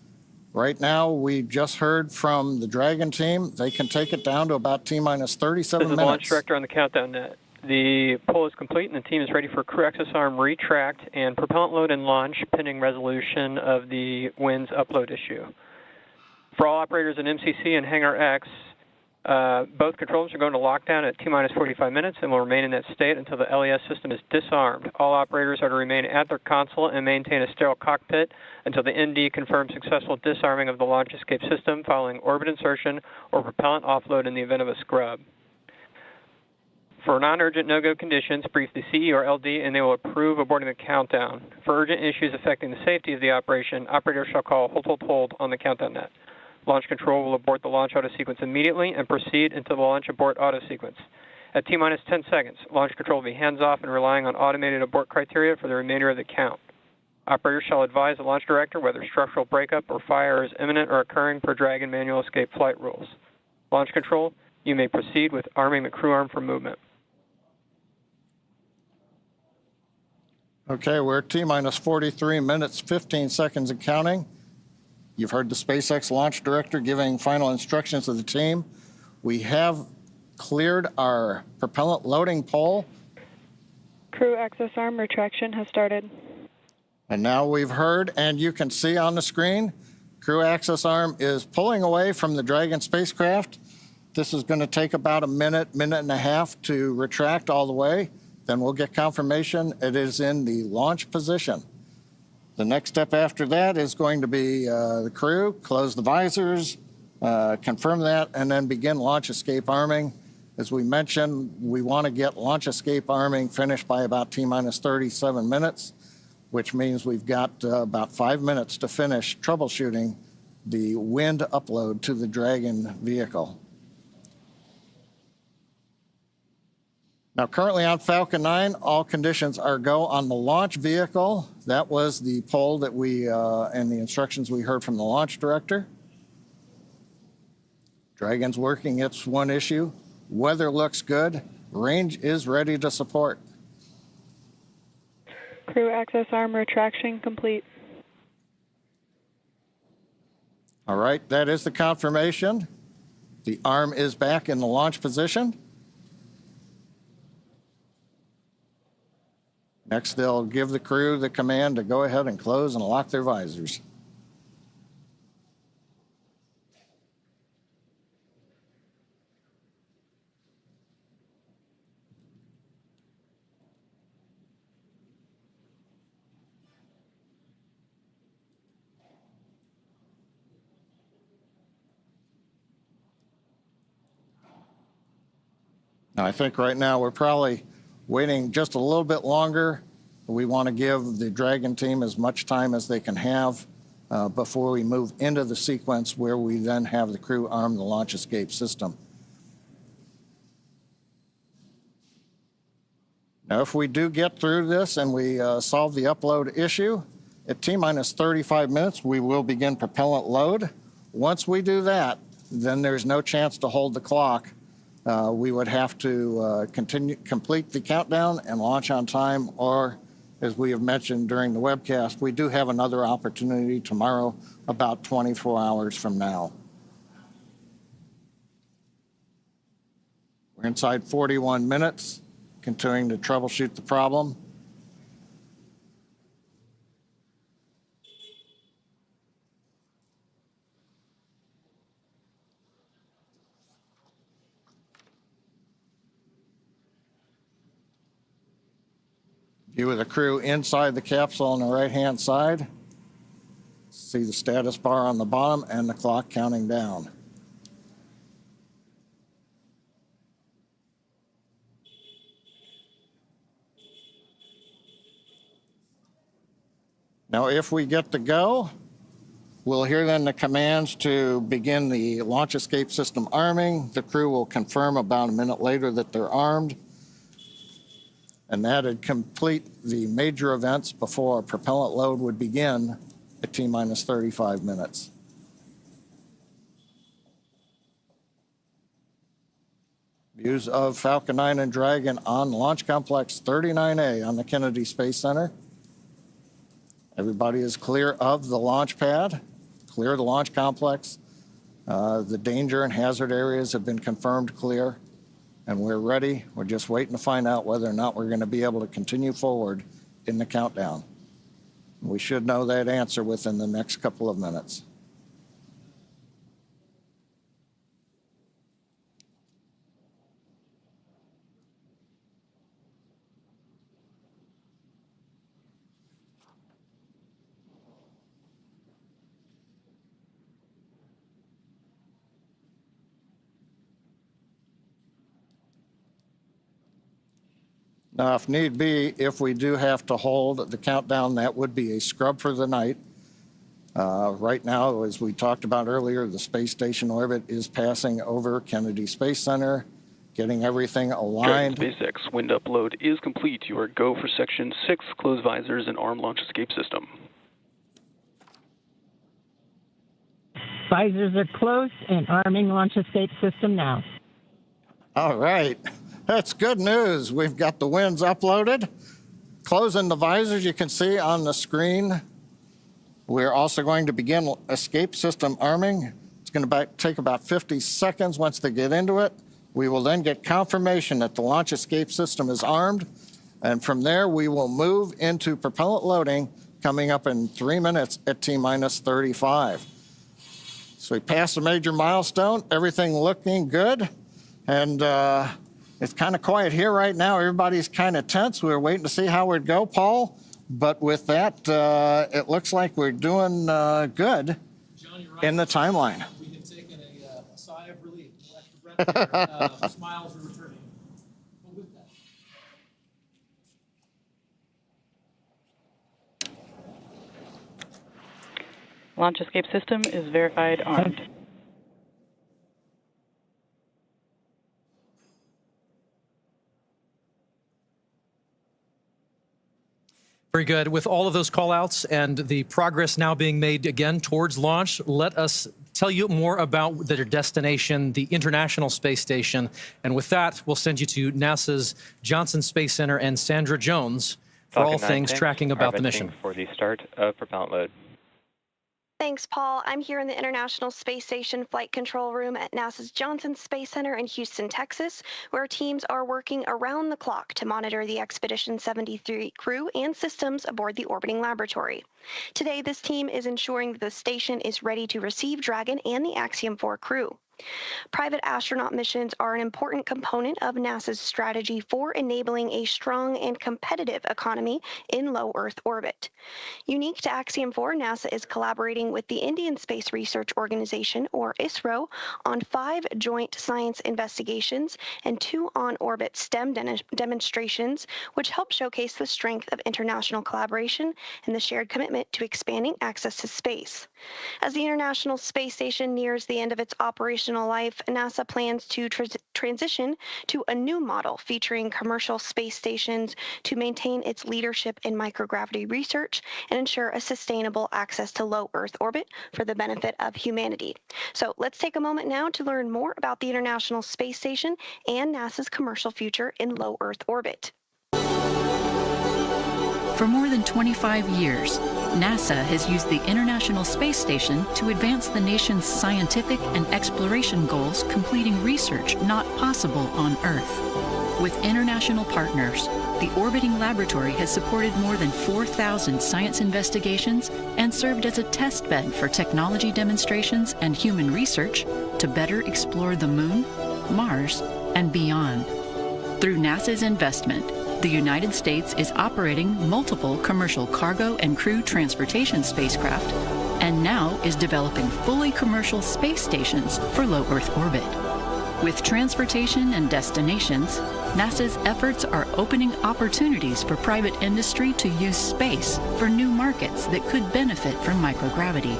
Right now, we just heard from the Dragon team. They can take it down to about T-minus 37 minutes. This is the launch director on the countdown net. The poll is complete, and the team is ready for crew access arm retract and propellant load and launch, pending resolution of the WINS upload issue. For all operators in MCC and Hangar X, Both controllers are going to lockdown at T-minus 45 minutes and will remain in that state until the LES system is disarmed. All operators are to remain at their console and maintain a sterile cockpit until the ND confirms successful disarming of the launch escape system following orbit insertion or propellant offload in the event of a scrub. For non-urgent no-go conditions, brief the CE or LD and they will approve aborting the countdown. For urgent issues affecting the safety of the operation, operators shall call hold on the countdown net. Launch control will abort the launch auto sequence immediately and proceed until the launch abort auto sequence. At T-minus 10 seconds, launch control will be hands-off and relying on automated abort criteria for the remainder of the count. Operators shall advise the launch director whether structural breakup or fire is imminent or occurring per Dragon manual escape flight rules. Launch control, you may proceed with arming the crew arm for movement. Okay, we're at T-minus 43 minutes, 15 seconds and counting. You've heard the SpaceX launch director giving final instructions to the team. We have cleared our propellant loading pole. Crew access arm retraction has started. And now we've heard, and you can see on the screen, crew access arm is pulling away from the Dragon spacecraft. This is going to take about a minute, minute and a half to retract all the way. Then we'll get confirmation it is in the launch position. The next step after that is going to be the crew, close the visors, confirm that, and then begin launch escape arming. As we mentioned, we want to get launch escape arming finished by about T-minus 37 minutes, which means we've got about 5 minutes to finish troubleshooting the wind upload to the Dragon vehicle. Now, currently on Falcon 9, all conditions are go on the launch vehicle. That was the poll that we, and the instructions we heard from the launch director. Dragon's working its one issue. Weather looks good. Range is ready to support. Crew access arm retraction complete. All right, that is the confirmation. The arm is back in the launch position. Next, they'll give the crew the command to go ahead and close and lock their visors. Now, I think right now we're probably waiting just a little bit longer. We want to give the Dragon team as much time as they can have before we move into the sequence where we then have the crew arm the launch escape system. Now, if we do get through this and we solve the upload issue, at T-minus 35 minutes, we will begin propellant load. Once we do that, then there's no chance to hold the clock. We would have to complete the countdown and launch on time, or as we have mentioned during the webcast, we do have another opportunity tomorrow about 24 hours from now. We're inside 41 minutes, continuing to troubleshoot the problem. View of the crew inside the capsule on the right-hand side. See the status bar on the bottom and the clock counting down. Now, if we get the go, we'll hear then the commands to begin the launch escape system arming. The crew will confirm about a minute later that they're armed. And that'd complete the major events before propellant load would begin at T-minus 35 minutes. Views of Falcon 9 and Dragon on Launch Complex 39A on the Kennedy Space Center. Everybody is clear of the launch pad, clear of the launch complex. The danger and hazard areas have been confirmed clear. And we're ready. We're just waiting to find out whether or not we're going to be able to continue forward in the countdown. We should know that answer within the next couple of minutes. Now, if need be, if we do have to hold the countdown, that would be a scrub for the night. Right now, as we talked about earlier, the space station orbit is passing over Kennedy Space Center, getting everything aligned. SpaceX wind upload is complete. You are go for Section 6, close visors and arm launch escape system. Visors are closed and arming launch escape system now. All right. That's good news. We've got the winds uploaded. Closing the visors, you can see on the screen. We're also going to begin escape system arming. It's going to take about 50 seconds once they get into it. We will then get confirmation that the launch escape system is armed. And from there, we will move into propellant loading coming up in 3 minutes at T-minus 35. So we passed a major milestone, everything looking good. And it's kind of quiet here right now. Everybody's kind of tense. We're waiting to see how it go, Paul. But with that, it looks like we're doing good in the timeline. We have taken a sigh of relief. Extra breath here. Smiles are returning. But with that. Launch escape system is verified armed. Very good. With all of those call-outs and the progress now being made again towards launch, let us tell you more about their destination, the International Space Station. And with that, we'll send you to NASA's Johnson Space Center and Sandra Jones for Falcon all things tanks tracking about the mission. For the start of propellant load. Thanks, Paul. I'm here in the International Space Station Flight Control Room at NASA's Johnson Space Center in Houston, Texas, where teams are working around the clock to monitor the Expedition 73 crew and systems aboard the orbiting laboratory. Today, this team is ensuring that the station is ready to receive Dragon and the Axiom 4 crew. Private astronaut missions are an important component of NASA's strategy for enabling a strong and competitive economy in low Earth orbit. Unique to Axiom 4, NASA is collaborating with the Indian Space Research Organization, or ISRO, on 5 joint science investigations and 2 on-orbit STEM demonstrations, which help showcase the strength of international collaboration and the shared commitment to expanding access to space. As the International Space Station nears the end of its operational life, NASA plans to transition to a new model featuring commercial space stations to maintain its leadership in microgravity research and ensure a sustainable access to low Earth orbit for the benefit of humanity. So let's take a moment now to learn more about the International Space Station and NASA's commercial future in low Earth orbit. For more than 25 years, NASA has used the International Space Station to advance the nation's scientific and exploration goals, completing research not possible on Earth. With international partners, the orbiting laboratory has supported more than 4,000 science investigations and served as a test bed for technology demonstrations and human research to better explore the Moon, Mars, and beyond. Through NASA's investment, the United States is operating multiple commercial cargo and crew transportation spacecraft, and now is developing fully commercial space stations for low Earth orbit. With transportation and destinations, NASA's efforts are opening opportunities for private industry to use space for new markets that could benefit from microgravity.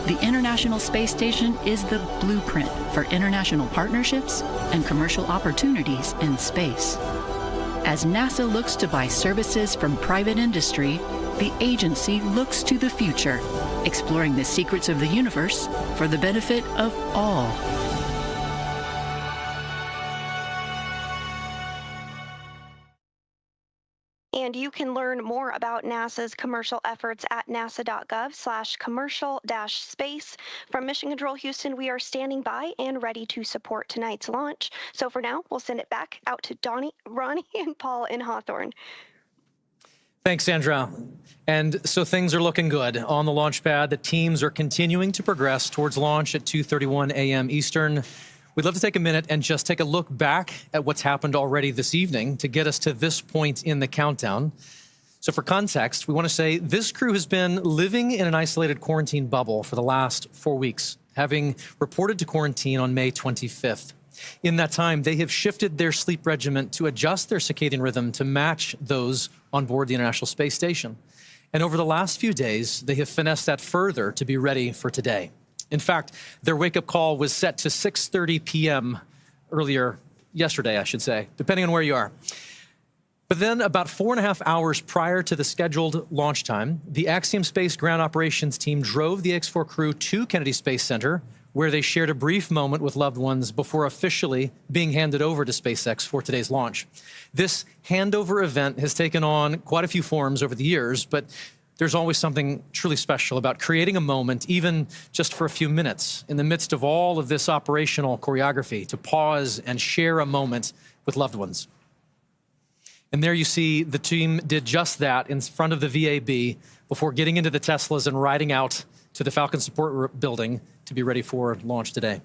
The International Space Station is the blueprint for international partnerships and commercial opportunities in space. As NASA looks to buy services from private industry, the agency looks to the future, exploring the secrets of the universe for the benefit of all. And you can learn more about NASA's commercial efforts at nasa.gov/commercial-space. From Mission Control Houston, we are standing by and ready to support tonight's launch. So for now, we'll send it back out to Ronnie, and Paul in Hawthorne. Thanks, Sandra. And so things are looking good on the launch pad. The teams are continuing to progress towards launch at 2:31 a.m. Eastern. We'd love to take a minute and just take a look back at what's happened already this evening to get us to this point in the countdown. So for context, we want to say this crew has been living in an isolated quarantine bubble for the last 4 weeks, having reported to quarantine on May 25th. In that time, they have shifted their sleep regimen to adjust their circadian rhythm to match those on board the International Space Station. And over the last few days, they have finessed that further to be ready for today. In fact, their wake-up call was set to 6:30 p.m. earlier yesterday, I should say, depending on where you are. But then about 4.5 hours prior to the scheduled launch time, the Axiom Space ground operations team drove the X-4 crew to Kennedy Space Center, where they shared a brief moment with loved ones before officially being handed over to SpaceX for today's launch. This handover event has taken on quite a few forms over the years, but there's always something truly special about creating a moment, even just for a few minutes, in the midst of all of this operational choreography, to pause and share a moment with loved ones. And there you see the team did just that in front of the VAB before getting into the Teslas and riding out to the Falcon support building to be ready for launch today.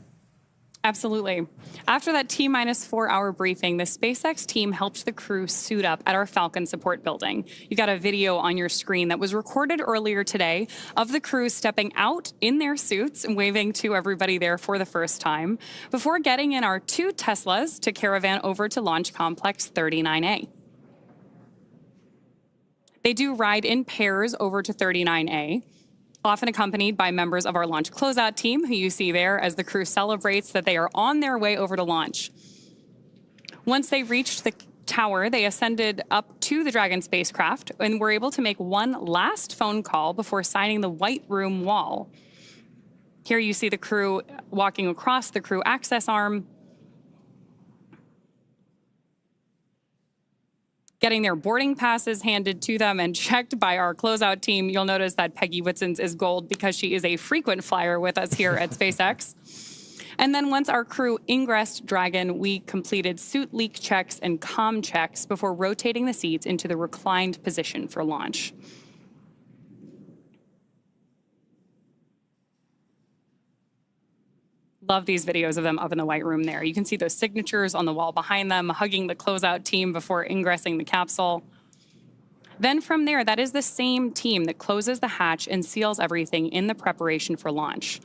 Absolutely. After that T-4 hour briefing, the SpaceX team helped the crew suit up at our Falcon support building. You got a video on your screen that was recorded earlier today of the crew stepping out in their suits and waving to everybody there for the first time before getting in our 2 Teslas to caravan over to Launch Complex 39A. They do ride in pairs over to 39A, often accompanied by members of our launch closeout team, who you see there as the crew celebrates that they are on their way over to launch. Once they reached the tower, they ascended up to the Dragon spacecraft and were able to make one last phone call before signing the White Room wall. Here you see the crew walking across the crew access arm, getting their boarding passes handed to them and checked by our closeout team. You'll notice that Peggy Whitson's is gold because she is a frequent flyer with us here at SpaceX. And then once our crew ingressed Dragon, we completed suit leak checks and comm checks before rotating the seats into the reclined position for launch. Love these videos of them up in the White Room there. You can see those signatures on the wall behind them, hugging the closeout team before ingressing the capsule. Then from there, that is the same team that closes the hatch and seals everything in the preparation for launch.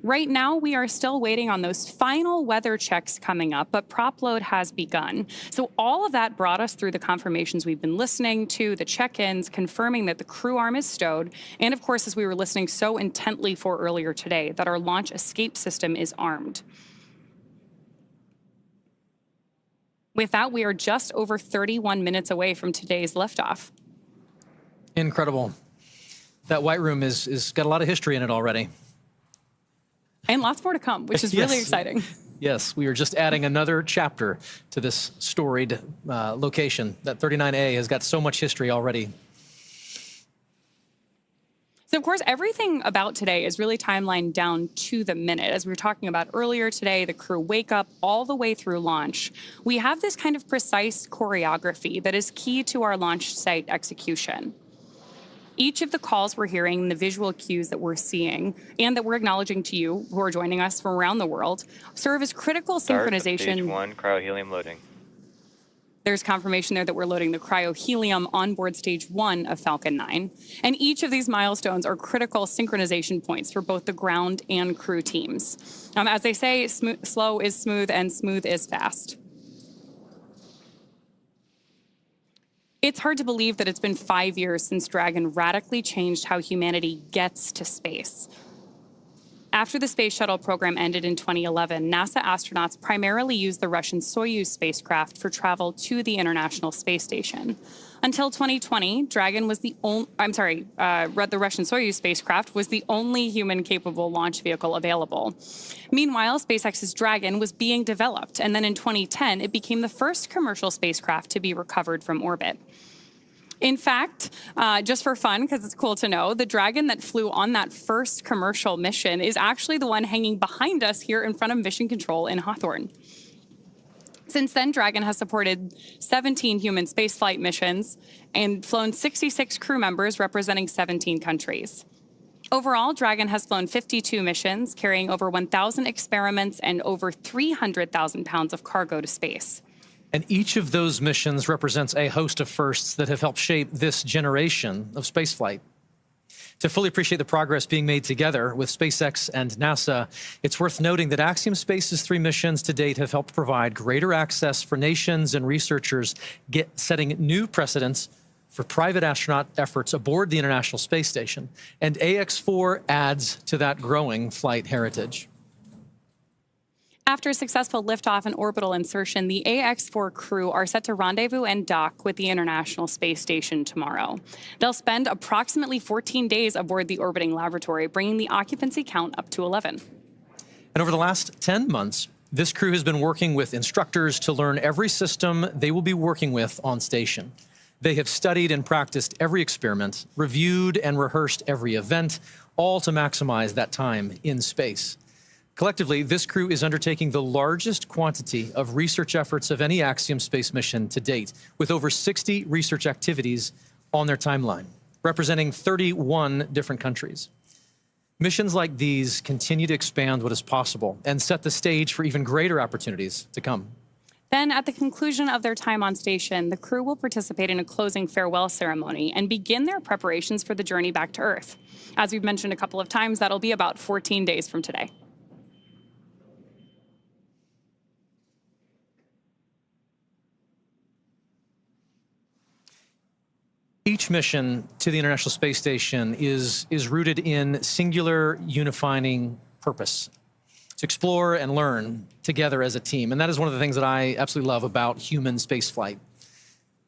Right now, we are still waiting on those final weather checks coming up, but prop load has begun. So all of that brought us through the confirmations we've been listening to, the check-ins, confirming that the crew arm is stowed, and of course, as we were listening so intently for earlier today, that our launch escape system is armed. With that, we are just over 31 minutes away from today's liftoff. Incredible. That White Room is got a lot of history in it already. And lots more to come, which is really exciting. Yes, we are just adding another chapter to this storied location. That 39A has got so much history already. So, of course, everything about today is really timelined down to the minute. As we were talking about earlier today, the crew wake up all the way through launch. We have this kind of precise choreography that is key to our launch site execution. Each of the calls we're hearing, the visual cues that we're seeing, and that we're acknowledging to you who are joining us from around the world, serve as critical synchronization. Stage 1, cryohelium loading. There's confirmation there that we're loading the cryohelium on board stage 1 of Falcon 9. And each of these milestones are critical synchronization points for both the ground and crew teams. As they say, slow is smooth and smooth is fast. It's hard to believe that it's been 5 years since Dragon radically changed how humanity gets to space. After the Space Shuttle program ended in 2011, NASA astronauts primarily used the Russian Soyuz spacecraft for travel to the International Space Station. Until 2020, Dragon was the Russian Soyuz spacecraft was the only human-capable launch vehicle available. Meanwhile, SpaceX's Dragon was being developed, and then in 2010, it became the first commercial spacecraft to be recovered from orbit. In fact, just for fun, because it's cool to know, the Dragon that flew on that first commercial mission is actually the one hanging behind us here in front of Mission Control in Hawthorne. Since then, Dragon has supported 17 human spaceflight missions and flown 66 crew members representing 17 countries. Overall, Dragon has flown 52 missions, carrying over 1,000 experiments and over 300,000 pounds of cargo to space. And each of those missions represents a host of firsts that have helped shape this generation of spaceflight. To fully appreciate the progress being made together with SpaceX and NASA, it's worth noting that Axiom Space's 3 missions to date have helped provide greater access for nations and researchers, setting new precedents for private astronaut efforts aboard the International Space Station. And AX4 adds to that growing flight heritage. After a successful liftoff and orbital insertion, the AX4 crew are set to rendezvous and dock with the International Space Station tomorrow. They'll spend approximately 14 days aboard the orbiting laboratory, bringing the occupancy count up to 11. And over the last 10 months, this crew has been working with instructors to learn every system they will be working with on station. They have studied and practiced every experiment, reviewed and rehearsed every event, all to maximize that time in space. Collectively, this crew is undertaking the largest quantity of research efforts of any Axiom space mission to date, with over 60 research activities on their timeline, representing 31 different countries. Missions like these continue to expand what is possible and set the stage for even greater opportunities to come. Then, at the conclusion of their time on station, the crew will participate in a closing farewell ceremony and begin their preparations for the journey back to Earth. As we've mentioned a couple of times, that'll be about 14 days from today. Each mission to the International Space Station is rooted in singular unifying purpose, to explore and learn together as a team. And that is one of the things that I absolutely love about human spaceflight.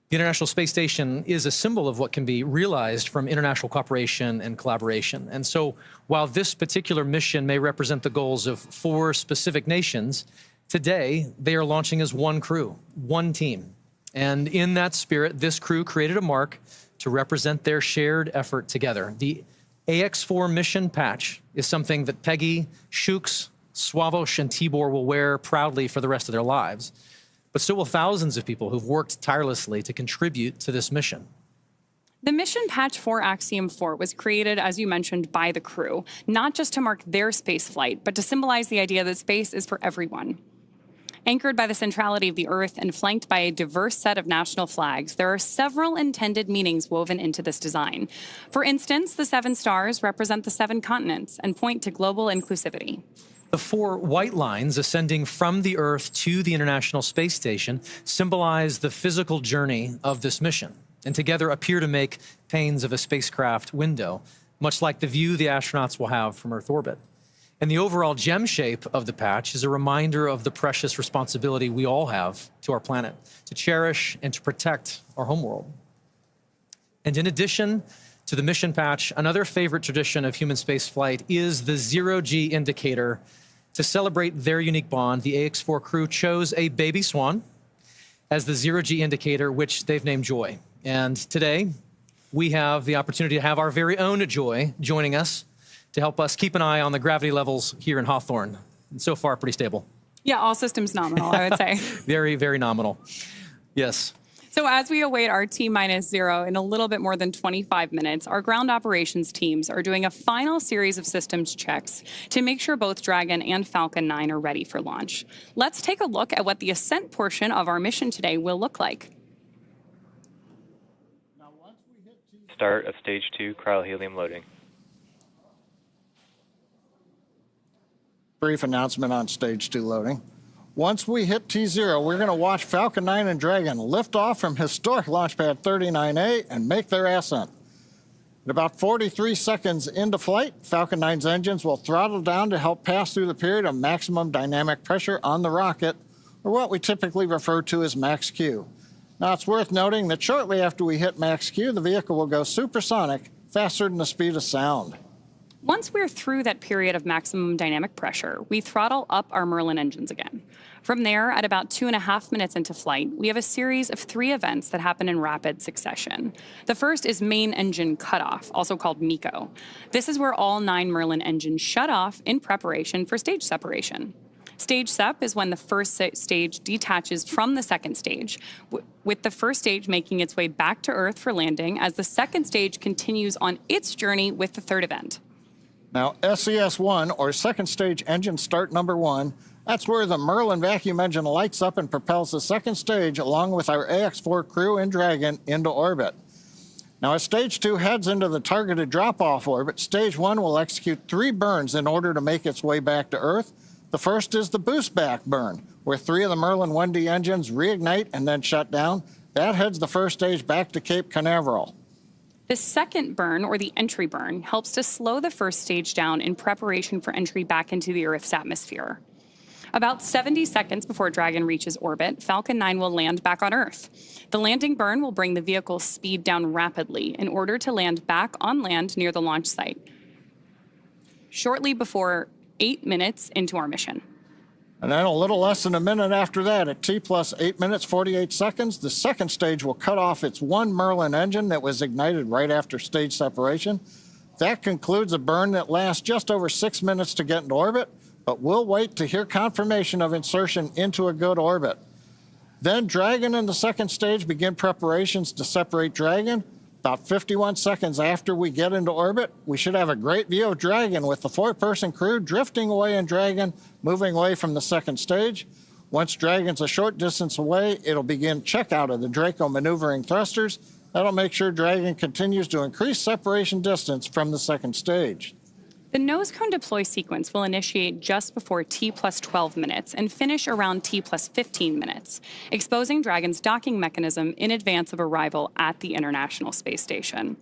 The International Space Station is a symbol of what can be realized from international cooperation and collaboration. And so while this particular mission may represent the goals of 4 specific nations, today they are launching as one crew, one team. And in that spirit, this crew created a mark to represent their shared effort together. The AX4 mission patch is something that Peggy, Shooks, Swavush, and Tibor will wear proudly for the rest of their lives. But so will thousands of people who've worked tirelessly to contribute to this mission. The mission patch for Axiom 4 was created, as you mentioned, by the crew, not just to mark their space flight, but to symbolize the idea that space is for everyone. Anchored by the centrality of the Earth and flanked by a diverse set of national flags, there are several intended meanings woven into this design. For instance, the 7 stars represent the 7 continents and point to global inclusivity. The 4 white lines ascending from the Earth to the International Space Station symbolize the physical journey of this mission, and together appear to make panes of a spacecraft window, much like the view the astronauts will have from Earth orbit. And the overall gem shape of the patch is a reminder of the precious responsibility we all have to our planet, to cherish and to protect our homeworld. And in addition to the mission patch, another favorite tradition of human spaceflight is the zero-G indicator. To celebrate their unique bond, the AX4 crew chose a baby swan as the zero-G indicator, which they've named Joy. And today, we have the opportunity to have our very own Joy joining us to help us keep an eye on the gravity levels here in Hawthorne. And so far, pretty stable. Yeah, all systems nominal, I would say. Very, very nominal. Yes. So as we await our T-0 in a little bit more than 25 minutes, our ground operations teams are doing a final series of systems checks to make sure both Dragon and Falcon 9 are ready for launch. Let's take a look at what the Ascent portion of our mission today will look like. Start of Stage 2 cryohelium loading. Brief announcement on Stage 2 loading. Once we hit T0, we're going to watch Falcon 9 and Dragon lift off from historic launch pad 39A and make their ascent. At about 43 seconds into flight, Falcon 9's engines will throttle down to help pass through the period of maximum dynamic pressure on the rocket, or what we typically refer to as max Q. Now, it's worth noting that shortly after we hit max Q, the vehicle will go supersonic, faster than the speed of sound. Once we're through that period of maximum dynamic pressure, we throttle up our Merlin engines again. From there, at about 2.5 minutes into flight, we have a series of 3 events that happen in rapid succession. The first is main engine cutoff, also called MECO. This is where all 9 Merlin engines shut off in preparation for stage separation. Stage sep is when the first stage detaches from the second stage, with the first stage making its way back to Earth for landing as the second stage continues on its journey with the third event. Now, SES-1, or second stage engine start number 1, that's where the Merlin vacuum engine lights up and propels the second stage along with our AX4 crew and Dragon into orbit. Now, as Stage 2 heads into the targeted drop-off orbit, Stage 1 will execute 3 burns in order to make its way back to Earth. The first is the boost back burn, where 3 of the Merlin 1D engines reignite and then shut down. That heads the first stage back to Cape Canaveral. The second burn, or the entry burn, helps to slow the first stage down in preparation for entry back into the Earth's atmosphere. About 70 seconds before Dragon reaches orbit, Falcon 9 will land back on Earth. The landing burn will bring the vehicle's speed down rapidly in order to land back on land near the launch site, shortly before 8 minutes into our mission. And then a little less than a minute after that, at T plus 8 minutes, 48 seconds, the second stage will cut off its one Merlin engine that was ignited right after stage separation. That concludes a burn that lasts just over 6 minutes to get into orbit, but we'll wait to hear confirmation of insertion into a good orbit. Then Dragon and the second stage begin preparations to separate Dragon. About 51 seconds after we get into orbit, we should have a great view of Dragon with the 4-person crew drifting away in Dragon, moving away from the second stage. Once Dragon's a short distance away, it'll begin checkout of the Draco maneuvering thrusters. That'll make sure Dragon continues to increase separation distance from the second stage. The nose cone deploy sequence will initiate just before T plus 12 minutes and finish around T plus 15 minutes, exposing Dragon's docking mechanism in advance of arrival at the International Space Station.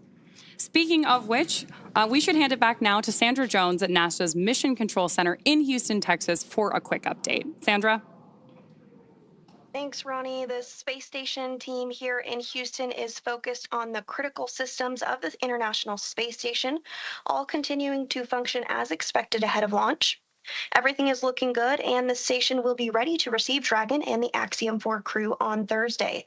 Speaking of which, we should hand it back now to Sandra Jones at NASA's Mission Control Center in Houston, Texas, for a quick update. Sandra? Thanks, Ronnie. The space station team here in Houston is focused on the critical systems of the International Space Station, all continuing to function as expected ahead of launch. Everything is looking good, and the station will be ready to receive Dragon and the Axiom 4 crew on Thursday.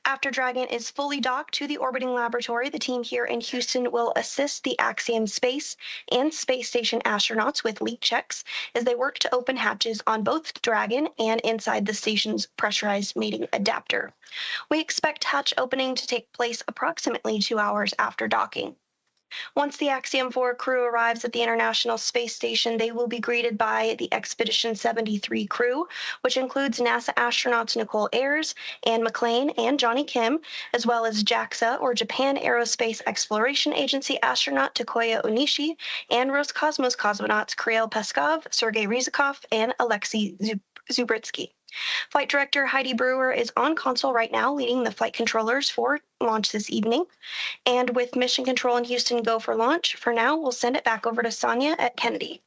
After Dragon is fully docked to the orbiting laboratory, the team here in Houston will assist the Axiom Space and Space Station astronauts with leak checks as they work to open hatches on both Dragon and inside the station's pressurized mating adapter. We expect hatch opening to take place approximately 2 hours after docking. Once the Axiom 4 crew arrives at the International Space Station, they will be greeted by the Expedition 73 crew, which includes NASA astronauts Nicole Ayers, Anne McClain, and Johnny Kim, as well as JAXA, or Japan Aerospace Exploration Agency astronaut Takoya Onishi, and Roscosmos cosmonauts Kirill Peskov, Sergei Ryzhikov, and Alexei Zubritsky. Flight Director Heidi Brewer is on console right now, leading the flight controllers for launch this evening. And with Mission Control in Houston go for launch, for now, we'll send it back over to Sonia at Kennedy.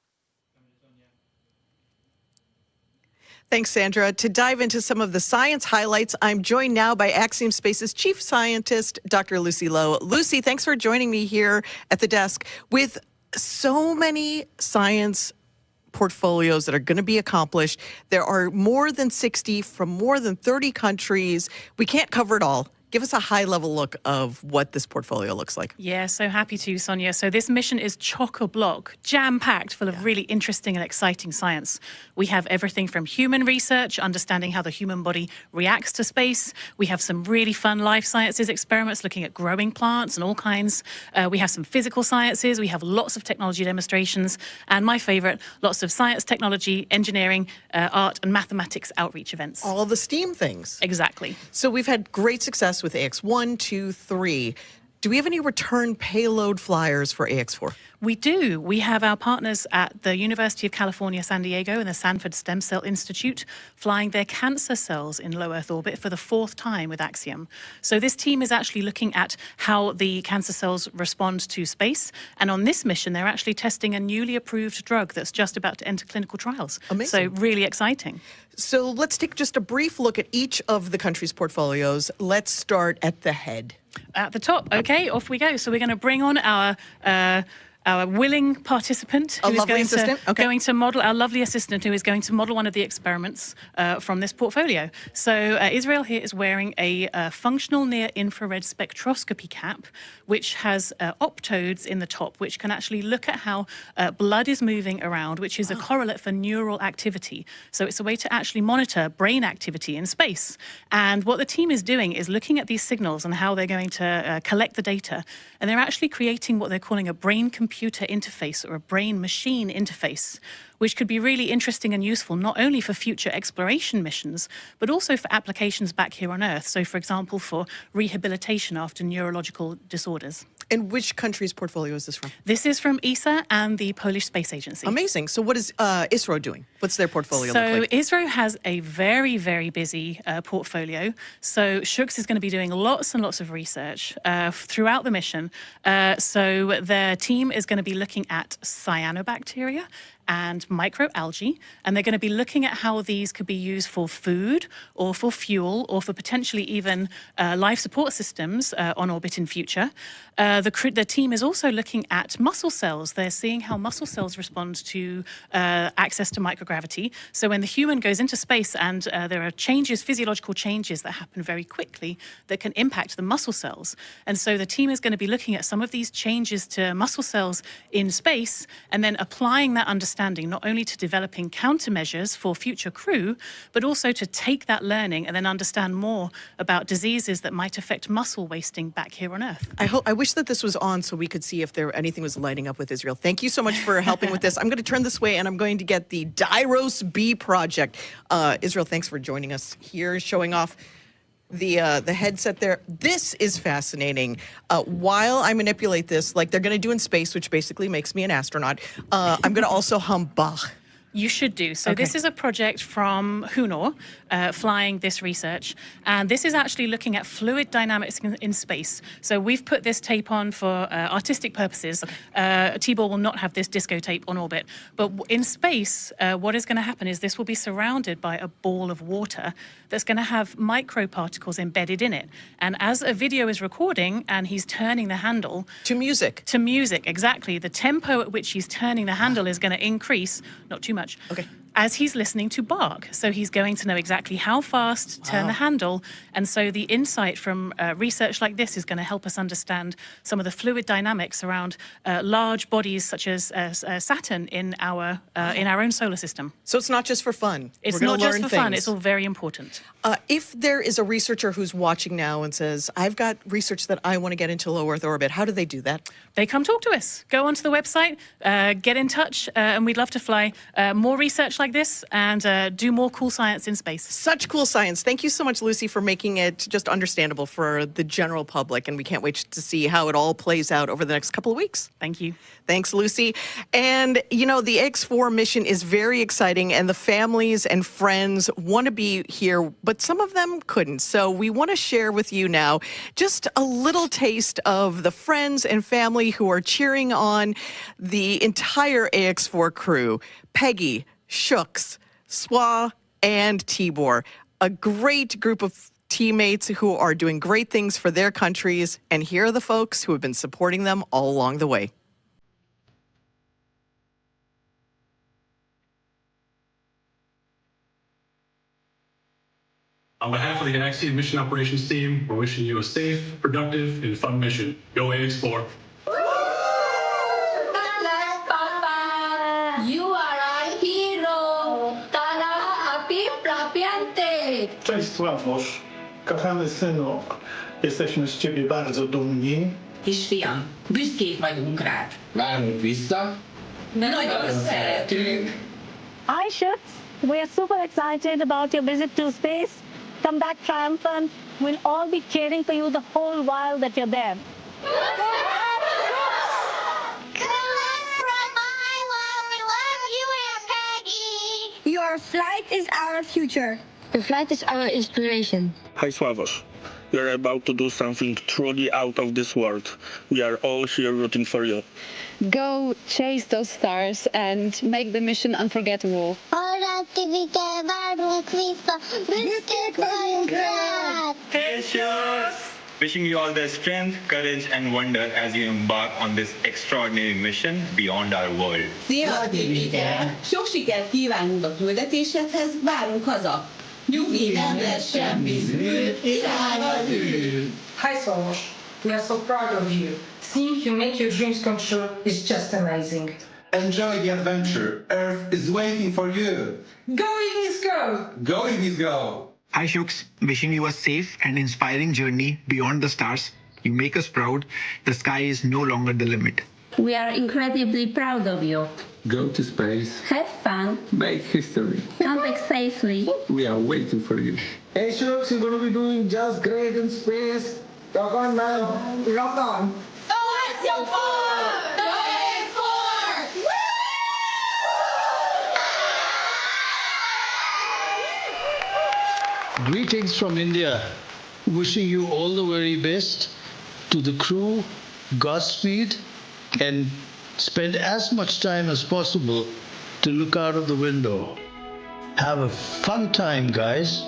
Thanks, Sandra. To dive into some of the science highlights, I'm joined now by Axiom Space's Chief Scientist, Dr. Lucy Lowe. Lucy, thanks for joining me here at the desk. With so many science portfolios that are going to be accomplished. There are more than 60 from more than 30 countries. We can't cover it all. Give us a high-level look of what this portfolio looks like. Yeah, so happy to, Sonia. So this mission is chock-a-block, jam-packed, full of really interesting and exciting science. We have everything from human research, understanding how the human body reacts to space. We have some really fun life sciences experiments looking at growing plants and all kinds. We have some physical sciences. We have lots of technology demonstrations. And my favorite, lots of science, technology, engineering, art, and mathematics outreach events. All the STEAM things. Exactly. So we've had great success with AX1, 2, 3. Do we have any return payload flyers for AX4? We do. We have our partners at the University of California, San Diego and the Sanford Stem Cell Institute flying their cancer cells in low Earth orbit for the 4th time with Axiom. So this team is actually looking at how the cancer cells respond to space. And on this mission, they're actually testing a newly approved drug that's just about to enter clinical trials. Amazing. So really exciting. So let's take just a brief look at each of the country's portfolios. Let's start at the head. At the top. Okay, off we go. So we're going to bring on our willing participant who is going to model, our lovely assistant who is going to model one of the experiments from this portfolio. So Israel here is wearing a functional near-infrared spectroscopy cap, which has optodes in the top, which can actually look at how blood is moving around, which is a correlate for neural activity. So it's a way to actually monitor brain activity in space. And what the team is doing is looking at these signals and how they're going to collect the data. And they're actually creating what they're calling a brain-computer brain-computer interface or a brain-machine interface, which could be really interesting and useful not only for future exploration missions, but also for applications back here on Earth. So, for example, for rehabilitation after neurological disorders. And which country's portfolio is this from? This is from ESA and the Polish Space Agency. Amazing. So what is ISRO doing? What's their portfolio so look like? ISRO has a very, very busy portfolio. So Shooks is going to be doing lots and lots of research throughout the mission. So their team is going to be looking at cyanobacteria and microalgae, and they're going to be looking at how these could be used for food or for fuel or for potentially even life support systems on orbit in future. The team is also looking at muscle cells. They're seeing how muscle cells respond to access to microgravity. So when the human goes into space and there are changes, physiological changes that happen very quickly that can impact the muscle cells. And so the team is going to be looking at some of these changes to muscle cells in space and then applying that understanding not only to developing countermeasures for future crew, but also to take that learning and then understand more about diseases that might affect muscle wasting back here on Earth. I wish that this was on so we could see if anything was lighting up with Israel. Thank you so much for helping with this. I'm going to turn this way and I'm going to get the Dyros B project. Israel, thanks for joining us here, showing off the headset there. This is fascinating. While I manipulate this, like they're going to do in space, which basically makes me an astronaut, I'm going to also hum Bach. You should do. So this is a project from Hunor, flying this research. And this is actually looking at fluid dynamics in space. So we've put this tape on for artistic purposes. Tibor will not have this disco tape on orbit. But in space, what is going to happen is this will be surrounded by a ball of water that's going to have microparticles embedded in it. And as a video is recording and he's turning the handle... To music. To music, exactly. The tempo at which he's turning the handle is going to increase, not too much, as he's listening to Bach. So he's going to know exactly how fast to turn the handle. And so the insight from research like this is going to help us understand some of the fluid dynamics around large bodies such as Saturn in our own solar system. So it's not just for fun. It's not just for fun. It's all very important. If there is a researcher who's watching now and says, I've got research that I want to get into low Earth orbit, how do they do that? They come talk to us. Go onto the website, get in touch, and we'd love to fly more research like this and do more cool science in space. Such cool science. Thank you so much, Lucy, for making it just understandable for the general public. And we can't wait to see how it all plays out over the next couple of weeks. Thank you. Thanks, Lucy. And, you know, the X4 mission is very exciting, and the families and friends want to be here, but some of them couldn't. So we want to share with you now just a little taste of the friends and family who are cheering on the entire AX4 crew. Peggy, Shooks, Swa, and Tibor. A great group of teammates who are doing great things for their countries. And here are the folks who have been supporting them all along the way. On behalf of the Axiom mission operations team, we're wishing you a safe, productive, and fun mission. Go AX4. You are our hero! Cześć Sławosz, kochany synu, jesteśmy z ciebie bardzo dumni. És fiam, büszkék vagyunk rád. Várunk vissza. Nagyon szeretünk. Hi, Shooks. We're super excited about your visit to space. Come back triumphant. We'll all be cheering for you the whole while that you're there. Your flight is our future. Your flight is our inspiration. Hi Sławosz, you're about to do something truly out of this world. We are all here rooting for you. Go chase those stars and make the mission unforgettable. Wishing you all the strength, courage, and wonder as you embark on this extraordinary mission beyond our world. Szia, Tibor! Sok sikert kívánunk a küldetéshez, várunk haza! Nyugi nem lesz semmi zűr, irány az űr! Hi, Swarosh. We are so proud of you. Seeing you make your dreams come true is just amazing. Enjoy the adventure. Earth is waiting for you. Going is go! Going is go! Hi Shooks, wishing you a safe and inspiring journey beyond the stars. You make us proud. The sky is no longer the limit. We are incredibly proud of you. Go to space. Have fun. Make history. Come back safely. We are waiting for you. Hey, Shooks, you're going to be doing just great in space. Rock on, man. Rock on. Axiom 4! Greetings from India. Wishing you all the very best. To the crew, Godspeed, and spend as much time as possible to look out of the window. Have a fun time, guys.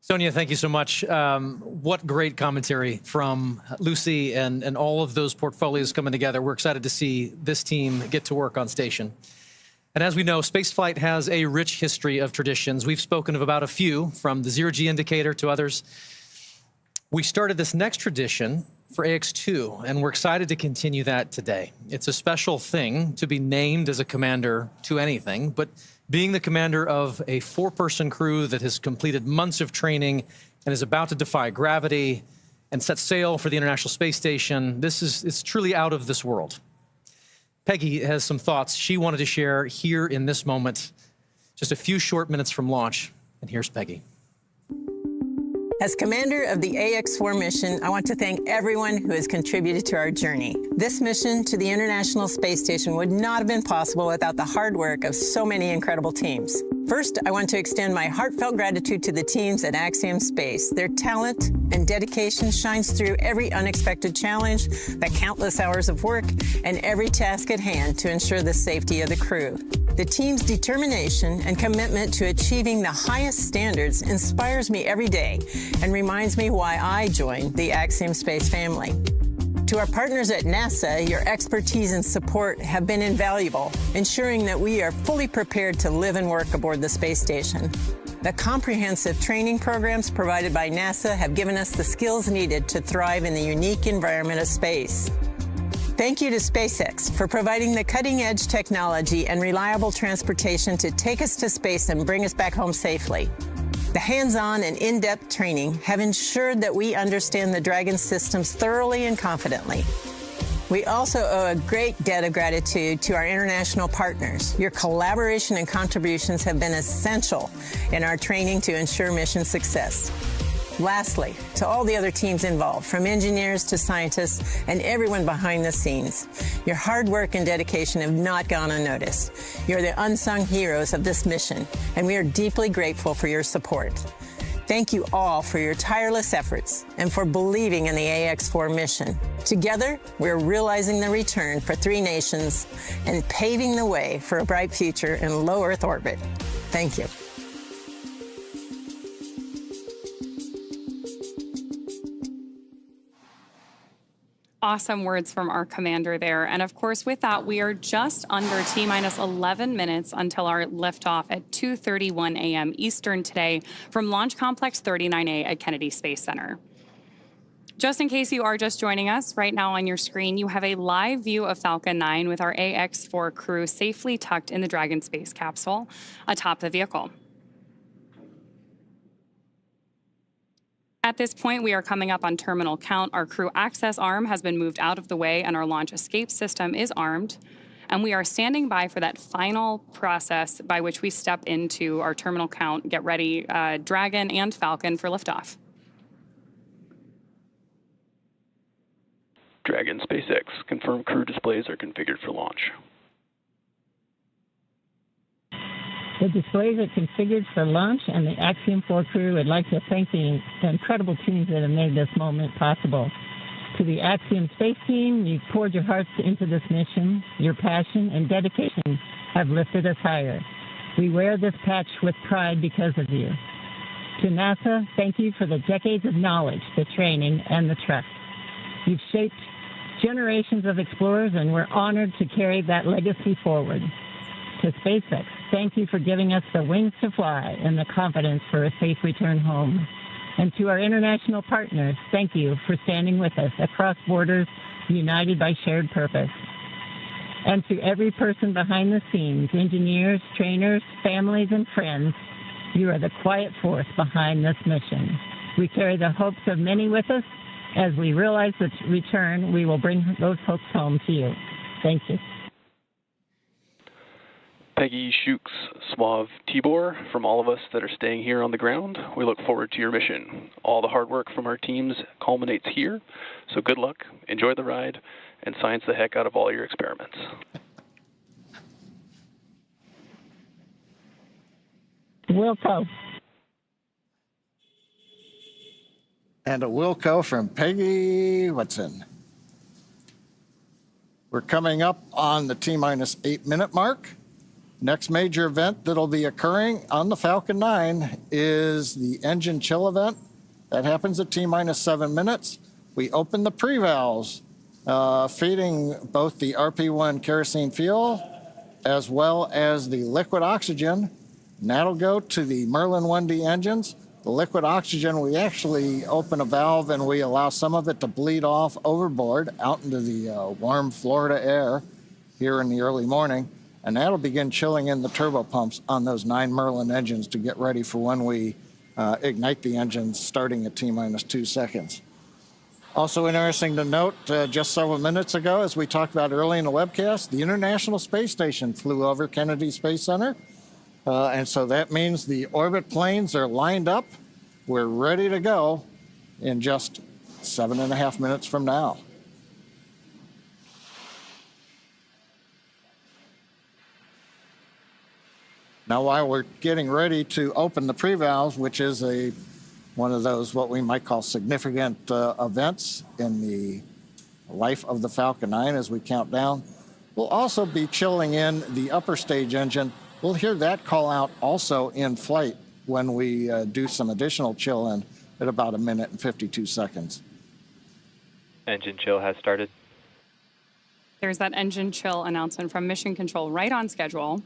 Sonia, thank you so much. What great commentary from Lucy and all of those portfolios coming together. We're excited to see this team get to work on station. And as we know, spaceflight has a rich history of traditions. We've spoken of about a few, from the zero-G indicator to others. We started this next tradition for AX2, and we're excited to continue that today. It's a special thing to be named as a commander to anything, but being the commander of a 4-person crew that has completed months of training and is about to defy gravity and set sail for the International Space Station, it's truly out of this world. Peggy has some thoughts she wanted to share here in this moment, just a few short minutes from launch, and here's Peggy. As commander of the AX4 mission, I want to thank everyone who has contributed to our journey. This mission to the International Space Station would not have been possible without the hard work of so many incredible teams. First, I want to extend my heartfelt gratitude to the teams at Axiom Space. Their talent and dedication shines through every unexpected challenge, the countless hours of work, and every task at hand to ensure the safety of the crew. The team's determination and commitment to achieving the highest standards inspires me every day and reminds me why I joined the Axiom Space family. To our partners at NASA, your expertise and support have been invaluable, ensuring that we are fully prepared to live and work aboard the space station. The comprehensive training programs provided by NASA have given us the skills needed to thrive in the unique environment of space. Thank you to SpaceX for providing the cutting-edge technology and reliable transportation to take us to space and bring us back home safely. The hands-on and in-depth training have ensured that we understand the Dragon systems thoroughly and confidently. We also owe a great debt of gratitude to our international partners. Your collaboration and contributions have been essential in our training to ensure mission success. Lastly, to all the other teams involved, from engineers to scientists and everyone behind the scenes, your hard work and dedication have not gone unnoticed. You're the unsung heroes of this mission, and we are deeply grateful for your support. Thank you all for your tireless efforts and for believing in the AX4 mission. Together, we're realizing the return for 3 nations and paving the way for a bright future in low Earth orbit. Thank you. Awesome words from our commander there. And of course, with that, we are just under T-minus 11 minutes until our liftoff at 2:31 a.m. Eastern today from Launch Complex 39A at Kennedy Space Center. Just in case you are just joining us, right now on your screen, you have a live view of Falcon 9 with our AX4 crew safely tucked in the Dragon space capsule atop the vehicle. At this point, we are coming up on terminal count. Our crew access arm has been moved out of the way and our launch escape system is armed. And we are standing by for that final process by which we step into our terminal count, get ready, Dragon and Falcon for liftoff. Dragon SpaceX, confirm crew displays are configured for launch. The displays are configured for launch, and the Axiom 4 crew would like to thank the incredible teams that have made this moment possible. To the Axiom Space team, you've poured your hearts into this mission. Your passion and dedication have lifted us higher. We wear this patch with pride because of you. To NASA, thank you for the decades of knowledge, the training, and the trust. You've shaped generations of explorers, and we're honored to carry that legacy forward. To SpaceX, thank you for giving us the wings to fly and the confidence for a safe return home. And to our international partners, thank you for standing with us across borders, united by shared purpose. And to every person behind the scenes, engineers, trainers, families, and friends, you are the quiet force behind this mission. We carry the hopes of many with us. As we realize the return, we will bring those hopes home to you. Thank you. Peggy Whitson Tibor, from all of us that are staying here on the ground, we look forward to your mission. All the hard work from our teams culminates here, so good luck, enjoy the ride, and science the heck out of all your experiments. Wilco. And a Wilco from Peggy Whitson. We're coming up on the T-minus 8-minute mark. Next major event that'll be occurring on the Falcon 9 is the engine chill event. That happens at T-minus 7 minutes. We open the pre-valves, feeding both the RP1 kerosene fuel as well as the liquid oxygen. And that'll go to the Merlin 1D engines. The liquid oxygen, we actually open a valve and we allow some of it to bleed off overboard out into the warm Florida air here in the early morning. And that'll begin chilling in the turbo pumps on those 9 Merlin engines to get ready for when we ignite the engines starting at T-minus 2 seconds. Also interesting to note, just several minutes ago, as we talked about early in the webcast, the International Space Station flew over Kennedy Space Center. And so that means the orbit planes are lined up. We're ready to go in just 7.5 minutes from now. Now, while we're getting ready to open the pre-valves, which is one of those what we might call significant events in the life of the Falcon 9 as we count down, we'll also be chilling in the upper stage engine. We'll hear that call out also in flight when we do some additional chill in at about 1 minute and 52 seconds. Engine chill has started. There's that engine chill announcement from Mission Control, right on schedule.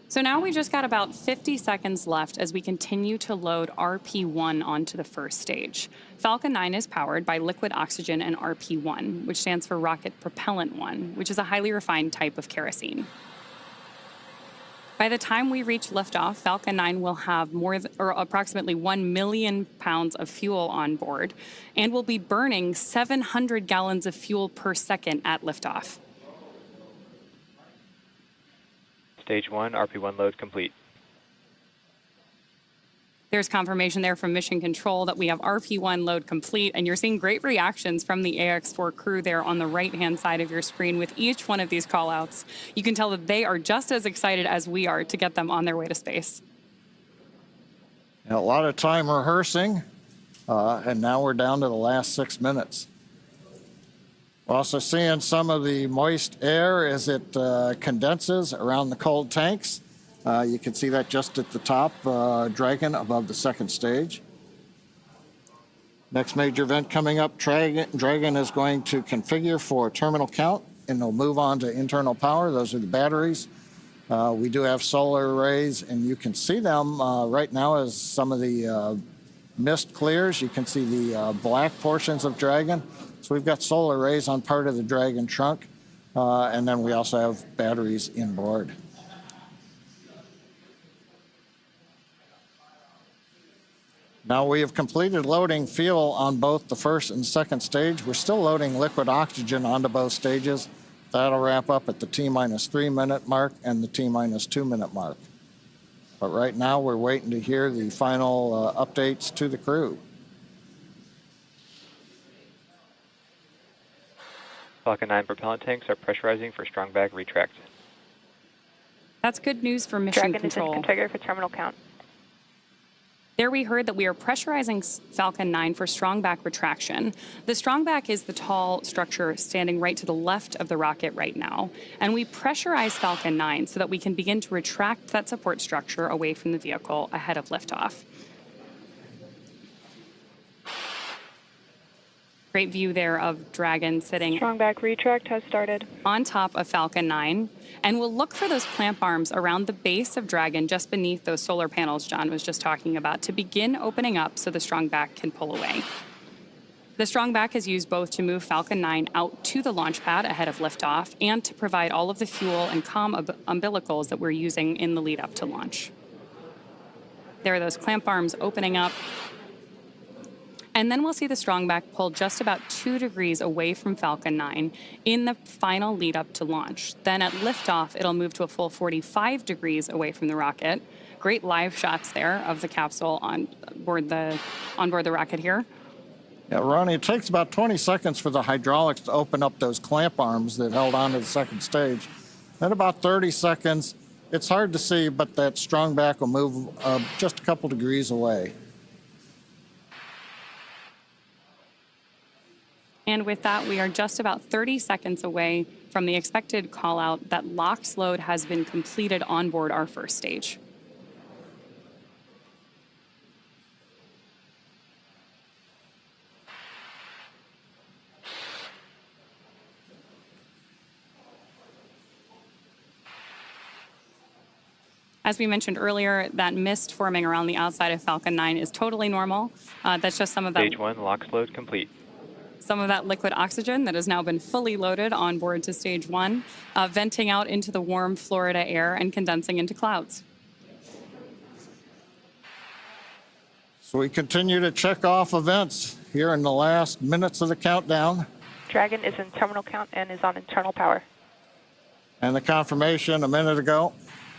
So now we just got about 50 seconds left as we continue to load RP1 onto the first stage. Falcon 9 is powered by liquid oxygen and RP1, which stands for Rocket Propellant 1, which is a highly refined type of kerosene. By the time we reach liftoff, Falcon 9 will have approximately 1 million pounds of fuel on board and will be burning 700 gallons of fuel per second at liftoff. Stage 1, RP1 load complete. There's confirmation there from Mission Control that we have RP1 load complete, and you're seeing great reactions from the AX4 crew there on the right-hand side of your screen with each one of these call-outs. You can tell that they are just as excited as we are to get them on their way to space. A lot of time rehearsing, and now we're down to the last 6 minutes. We're also seeing some of the moist air as it condenses around the cold tanks. You can see that just at the top, Dragon above the second stage. Next major event coming up, Dragon is going to configure for terminal count, and they'll move on to internal power. Those are the batteries. We do have solar arrays, and you can see them right now as some of the mist clears. You can see the black portions of Dragon. So we've got solar arrays on part of the Dragon trunk, and then we also have batteries inboard. Now we have completed loading fuel on both the first and second stage. We're still loading liquid oxygen onto both stages. That'll wrap up at the T-minus 3 minute mark and the T-minus 2 minute mark. But right now we're waiting to hear the final updates to the crew. Falcon 9 propellant tanks are pressurizing for strong bag retract. That's good news for Mission Control. Dragon is configured for terminal count. There we heard that we are pressurizing Falcon 9 for strong back retraction. The strong back is the tall structure standing right to the left of the rocket right now. And we pressurize Falcon 9 so that we can begin to retract that support structure away from the vehicle ahead of liftoff. Great view there of Dragon sitting. Strong back retract has started. On top of Falcon 9. And we'll look for those clamp arms around the base of Dragon, just beneath those solar panels John was just talking about, to begin opening up so the strong back can pull away. The strong back is used both to move Falcon 9 out to the launch pad ahead of liftoff and to provide all of the fuel and comm umbilicals that we're using in the lead up to launch. There are those clamp arms opening up. And then we'll see the strong back pull just about 2 degrees away from Falcon 9 in the final lead up to launch. Then at liftoff, it'll move to a full 45 degrees away from the rocket. Great live shots there of the capsule on board the rocket here. Yeah, Ronnie, it takes about 20 seconds for the hydraulics to open up those clamp arms that held on to the second stage. Then about 30 seconds, it's hard to see, but that strong back will move just a couple degrees away. And with that, we are just about 30 seconds away from the expected call out that LOX load has been completed on board our first stage. As we mentioned earlier, that mist forming around the outside of Falcon 9 is totally normal. That's just some of that. Stage 1, LOX load complete. Some of that liquid oxygen that has now been fully loaded on board to stage 1, venting out into the warm Florida air and condensing into clouds. So we continue to check off events here in the last minutes of the countdown. Dragon is in terminal count and is on internal power. And the confirmation a minute ago,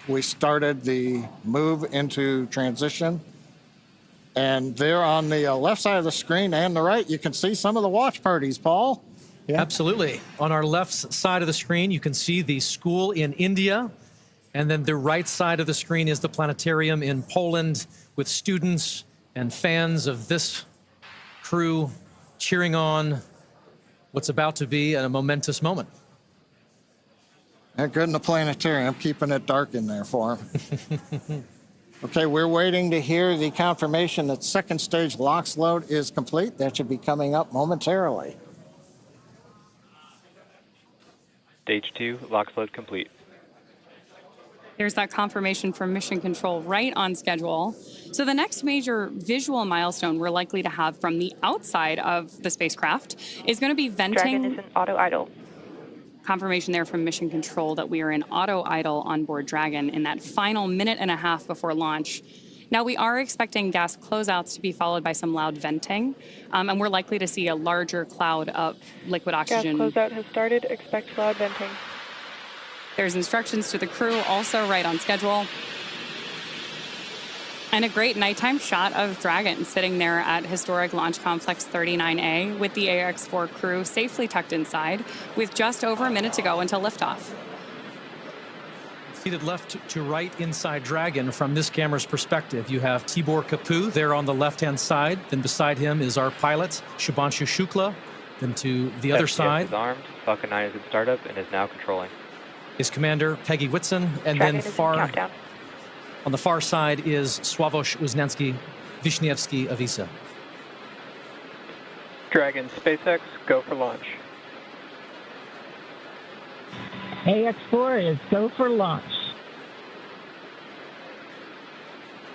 we started the move into transition. And there on the left side of the screen and the right, you can see some of the watch parties, Paul. Yeah. Absolutely. On our left side of the screen, you can see the school in India. And then the right side of the screen is the planetarium in Poland with students and fans of this crew cheering on what's about to be a momentous moment. Good in the planetarium, keeping it dark in there for them. Okay, we're waiting to hear the confirmation that second stage LOX load is complete. That should be coming up momentarily. Stage 2, LOX load complete. There's that confirmation from Mission Control right on schedule. So the next major visual milestone we're likely to have from the outside of the spacecraft is going to be venting. Dragon is in auto idle. Confirmation there from Mission Control that we are in auto idle on board Dragon in that final minute and a half before launch. Now, we are expecting gas closeouts to be followed by some loud venting, and we're likely to see a larger cloud of liquid oxygen. Gas closeout has started. Expect loud venting. There's instructions to the crew, also right on schedule. And a great nighttime shot of Dragon sitting there at historic Launch Complex 39A with the AX-4 crew safely tucked inside with just over a minute to go until liftoff. Seated left to right inside Dragon from this camera's perspective, you have Tibor Kapu there on the left-hand side. Then beside him is our pilot, Shubhanshu Shukla. Then to the other side is armed. Falcon 9 is in startup and is now controlling. Is Commander Peggy Whitson, and Dragon then on the far side is Sławosz Uznanski-Wiśniewski of ESA. Dragon, SpaceX, go for launch. AX4 is go for launch.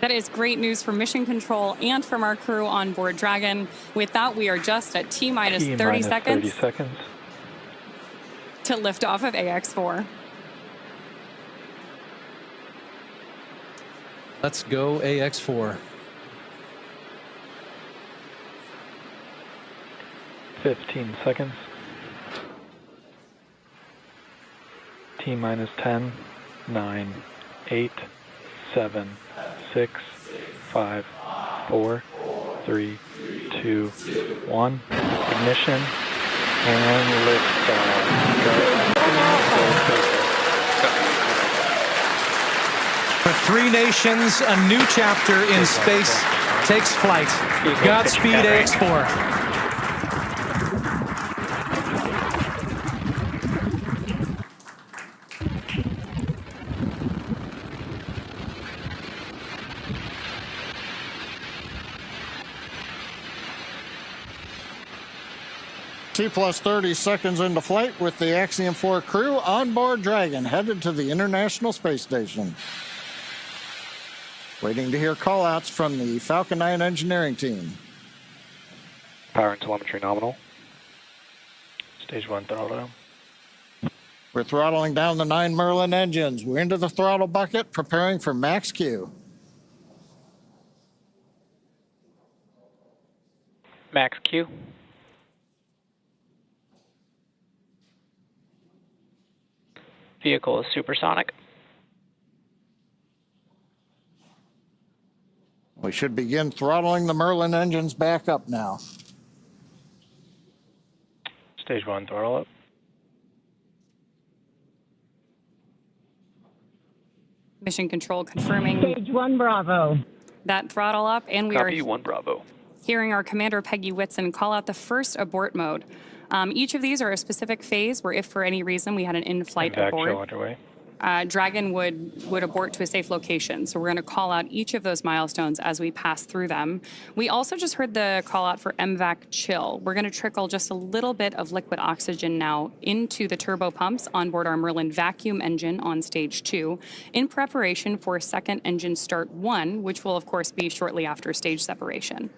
That is great news for Mission Control and from our crew on board Dragon. With that, we are just at T-minus 30 seconds to lift off of AX4. Let's go AX4. 15 seconds. T-minus 10, 9, 8, 7, 6, 5, 4, 3, 2, 1. Ignition and lift. For three nations, a new chapter in space takes flight. Godspeed, AX4. T plus 30 seconds into flight with the Axiom 4 crew on board Dragon, headed to the International Space Station. Waiting to hear callouts from the Falcon 9 engineering team. Power and telemetry nominal. Stage 1 throttle down. We're throttling down the 9 Merlin engines. We're into the throttle bucket, preparing for max Q. Max Q. Vehicle is supersonic. We should begin throttling the Merlin engines back up now. Stage 1 throttle up. Mission control confirming. Stage 1 Bravo. That throttle up, and we Copy, are 1 Bravo. hearing our commander Peggy Whitson call out the first abort mode. Each of these are a specific phase where if for any reason we had an in-flight abort, underway. Dragon would abort to a safe location. So we're going to call out each of those milestones as we pass through them. We also just heard the call out for MVAC chill. We're going to trickle just a little bit of liquid oxygen now into the turbo pumps on board our Merlin vacuum engine on stage 2 in preparation for second engine start 1, which will of course be shortly after stage separation.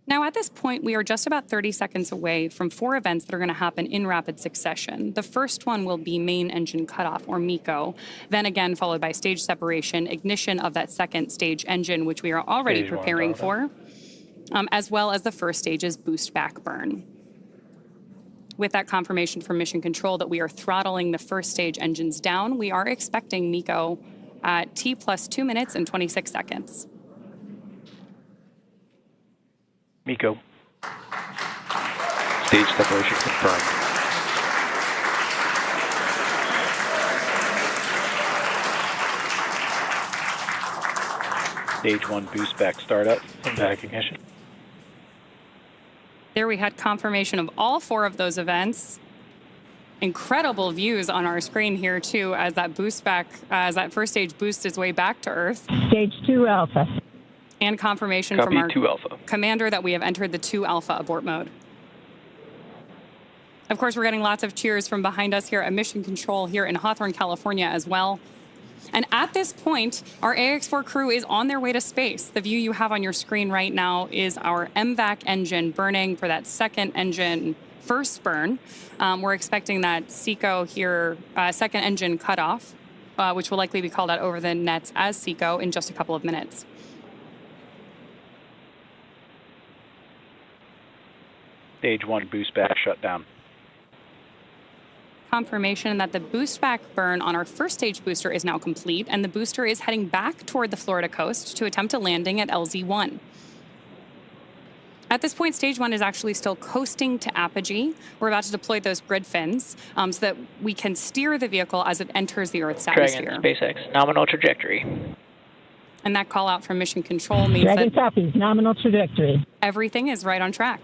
Now, at this point, we are just about 30 seconds away from 4 events that are going to happen in rapid succession. The first one will be main engine cutoff, or MECO, then again followed by stage separation, ignition of that second stage engine, which we are already preparing for, as well as the first stage's boost back burn. With that confirmation from mission control that we are throttling the first stage engines down, we are expecting MECO at T plus 2 minutes and 26 seconds. MECO. Stage separation confirmed. Stage 1 boost back startup and back ignition. There we had confirmation of all 4 of those events. Incredible views on our screen here too as that boost back, as that first stage boosts its way back to Earth. Stage 2 Alpha. And confirmation Copy, from our 2 Alpha. commander that we have entered the 2 Alpha abort mode. Of course, we're getting lots of cheers from behind us here at Mission Control here in Hawthorne, California as well. And at this point, our AX4 crew is on their way to space. The view you have on your screen right now is our MVAC engine burning for that second engine first burn. We're expecting that SECO here, second engine cutoff, which will likely be called out over the nets as SECO in just a couple of minutes. Stage 1 boost back shut down. Confirmation that the boost back burn on our first stage booster is now complete, and the booster is heading back toward the Florida coast to attempt a landing at LZ1. At this point, stage 1 is actually still coasting to apogee. We're about to deploy those grid fins so that we can steer the vehicle as it enters the Earth's atmosphere. Dragon, SpaceX, nominal trajectory. And that call out from mission control means Dragon that copies, nominal trajectory. everything is right on track.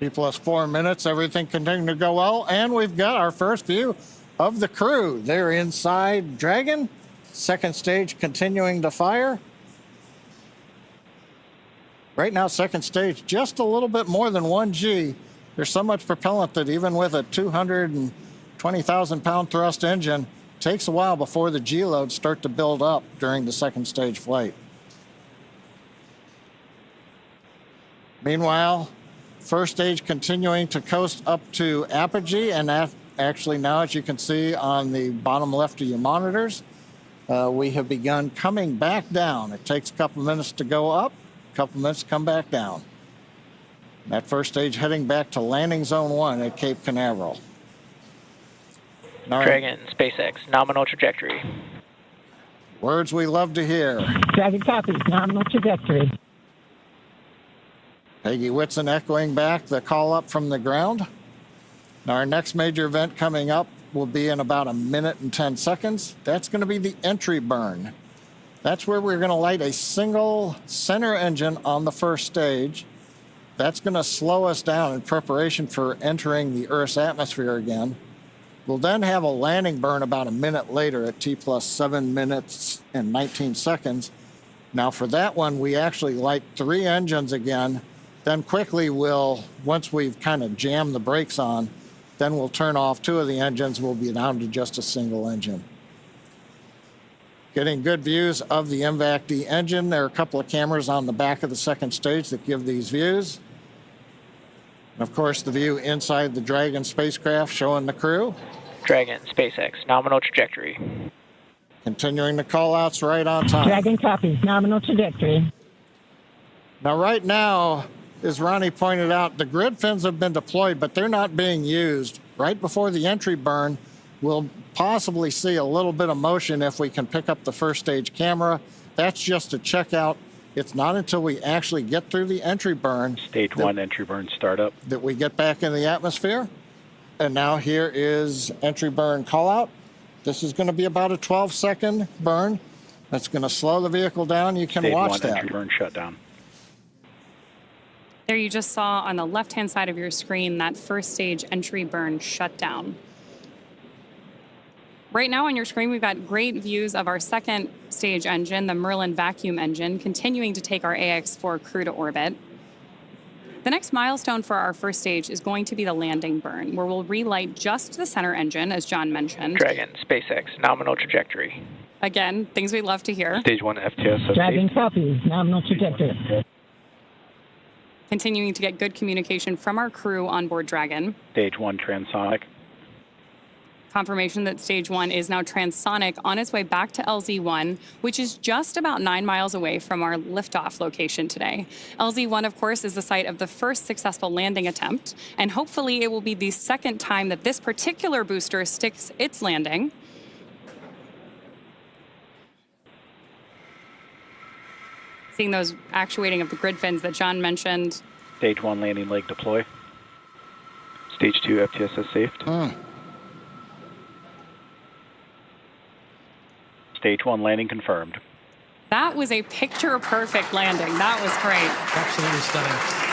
T plus 4 minutes, everything continuing to go well, and we've got our first view of the crew. They're inside Dragon, second stage continuing to fire. Right now, second stage, just a little bit more than 1 G. There's so much propellant that even with a 220,000-pound thrust engine, it takes a while before the G loads start to build up during the second stage flight. Meanwhile, first stage continuing to coast up to apogee, and that actually now, as you can see on the bottom left of your monitors, we have begun coming back down. It takes a couple minutes to go up, a couple minutes to come back down. That first stage heading back to landing zone 1 at Cape Canaveral. Dragon, SpaceX, nominal trajectory. Words we love to hear. Dragon copies, nominal trajectory. Peggy Whitson echoing back the call up from the ground. Now our next major event coming up will be in about 1 minute and 10 seconds. That's going to be the entry burn. That's where we're going to light a single center engine on the first stage. That's going to slow us down in preparation for entering the Earth's atmosphere again. We'll then have a landing burn about 1 minute later at T plus 7 minutes and 19 seconds. Now for that one, we actually light 3 engines again Then quickly once we've kind of jammed the brakes on, then we'll turn off 2 of the engines. We'll be down to just a single engine. Getting good views of the MVAC-D engine. There are a couple of cameras on the back of the second stage that give these views. And of course, the view inside the Dragon spacecraft showing the crew. Dragon, SpaceX, nominal trajectory. Continuing the call-outs right on time. Dragon copies, nominal trajectory. Now, right now, as Ronnie pointed out, the grid fins have been deployed, but they're not being used. Right before the entry burn, we'll possibly see a little bit of motion if we can pick up the first stage camera. That's just to check out. It's not until we actually get through the entry burn. Stage 1 entry burn startup. That we get back in the atmosphere. And now here is entry burn call out. This is going to be about a 12-second burn. That's going to slow the vehicle down. You can watch that. Stage 1 entry burn shutdown. There you just saw on the left-hand side of your screen that first stage entry burn shutdown. Right now on your screen, we've got great views of our second stage engine, the Merlin vacuum engine, continuing to take our AX-4 crew to orbit. The next milestone for our first stage is going to be the landing burn, where we'll relight just the center engine, as John mentioned. Dragon, SpaceX, nominal trajectory. Again, things we love to hear. Stage 1 FTS. Dragon copies, nominal trajectory. Continuing to get good communication from our crew on board Dragon. Stage 1 transonic. Confirmation that stage 1 is now transonic on its way back to LZ-1, which is just about 9 miles away from our liftoff location today. LZ-1, of course, is the site of the first successful landing attempt, and hopefully it will be the second time that this particular booster sticks its landing. Seeing those actuating of the grid fins that John mentioned. Stage 1 landing leg deploy. Stage 2 FTSS safed. Stage 1 landing confirmed. That was a picture-perfect landing. That was great. Absolutely stunning.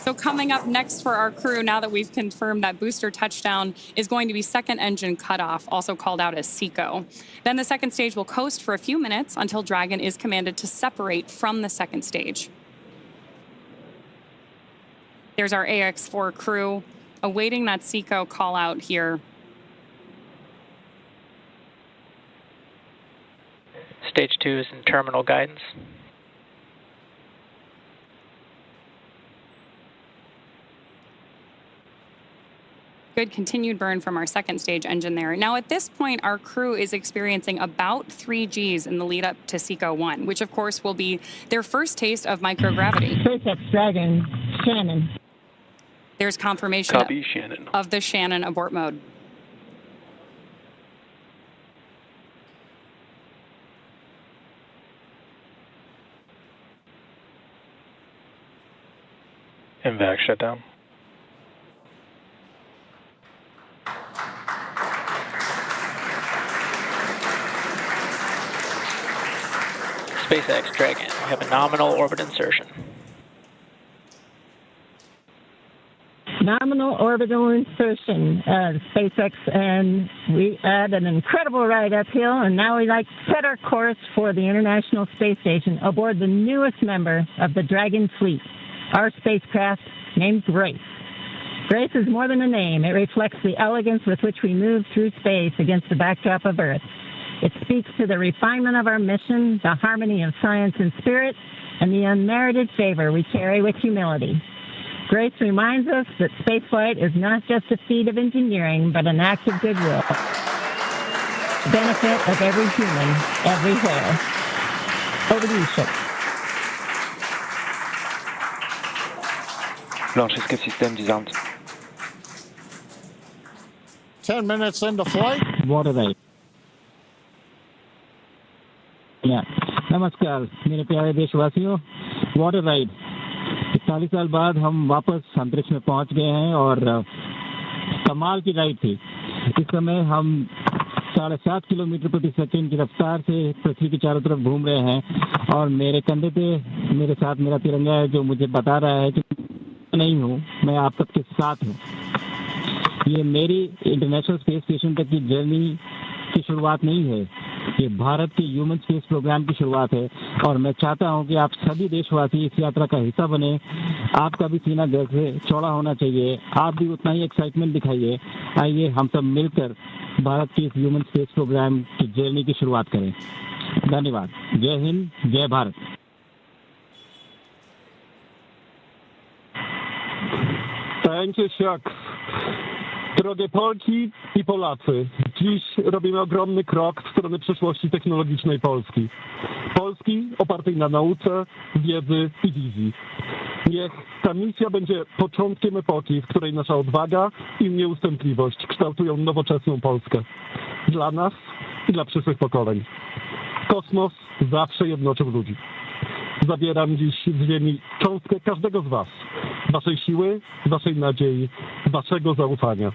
So coming up next for our crew, now that we've confirmed that booster touchdown, is going to be second engine cutoff, also called out as SECO. Then the second stage will coast for a few minutes until Dragon is commanded to separate from the second stage. There's our AX-4 crew awaiting that SECO call out here. Stage 2 is in terminal guidance. Good continued burn from our second stage engine there. Now at this point, our crew is experiencing about 3 Gs in the lead up to SECO 1, which of course will be their first taste of microgravity. SpaceX Dragon, Shannon. There's confirmation Copy, Shannon. of the Shannon abort mode. MVAC shutdown. SpaceX Dragon, we have a nominal orbit insertion. Nominal orbital insertion, SpaceX, and we had an incredible ride uphill, and now we like to set our course for the International Space Station aboard the newest member of the Dragon fleet, our spacecraft named Grace. Grace is more than a name. It reflects the elegance with which we move through space against the backdrop of Earth. It speaks to the refinement of our mission, the harmony of science and spirit, and the unmerited favor we carry with humility. Grace reminds us that spaceflight is not just a feat of engineering, but an act of goodwill. Benefit of every human, everywhere. Over to you, Chip. Launch escape system disarmed. 10 minutes into flight. Water ride. नमस्कार मेरे प्यारे देशवासियों, water ride 40 साल बाद हम वापस अंतरिक्ष में पहुंच गए हैं और कमाल की राइड थी। इस समय हम 7.5 किलोमीटर प्रति सेकंड की रफ्तार से पृथ्वी के चारों तरफ घूम रहे हैं और मेरे कंधे पे मेरे साथ मेरा तिरंगा है जो मुझे बता रहा है कि नहीं हूँ, मैं आप सबके साथ हूँ। ये मेरी इंटरनेशनल स्पेस स्टेशन तक की जर्नी की शुरुआत नहीं है, ये भारत के ह्यूमन स्पेस प्रोग्राम की शुरुआत है और मैं चाहता हूं कि आप सभी देशवासी इस यात्रा का हिस्सा बने। आपका भी सीना गर्व से चौड़ा होना चाहिए, आप भी उतना ही एक्साइटमेंट दिखाइए। आइए हम सब मिलकर भारत के इस ह्यूमन स्पेस प्रोग्राम की जर्नी की शुरुआत करें। धन्यवाद। जय हिंद, जय Bharat. Thank you, Shucks. Drogie Polki i Polacy, dziś robimy ogromny krok w stronę przyszłości technologicznej Polski. Polski opartej na nauce, wiedzy i wizji. Niech ta misja będzie początkiem epoki, w której nasza odwaga i nieustępliwość kształtują nowoczesną Polskę. Dla nas i dla przyszłych pokoleń. Kosmos zawsze jednoczył ludzi. Zabieram dziś z Ziemi cząstkę każdego z was. Waszej siły, waszej nadziei, waszego zaufania.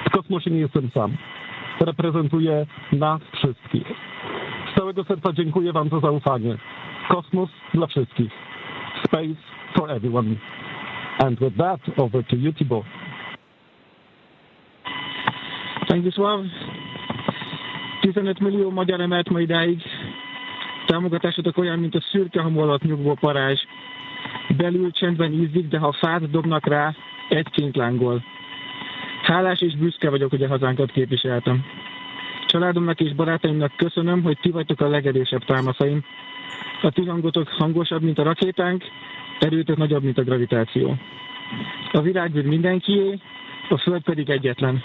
W kosmosie nie jestem sam. Reprezentuję nas wszystkich. Z całego serca dziękuję wam za zaufanie. Kosmos dla wszystkich. Space for everyone. And with that, over to you, Tibor. Thank you, Sław. 15 millió magyar emelt ma idáig. Támogatásotok olyan, mint a szürke hamu alatt nyugvó parázs. Belül csendben ízik, de ha fát dobnak rá, egyként lángol. Hálás és büszke vagyok, hogy a hazánkat képviseltem. Családomnak és barátaimnak köszönöm, hogy ti vagytok a legerősebb támaszaim. A ti hangotok hangosabb, mint a rakétánk, erőtök nagyobb, mint a gravitáció. A világűr mindenkié, a Föld pedig egyetlen.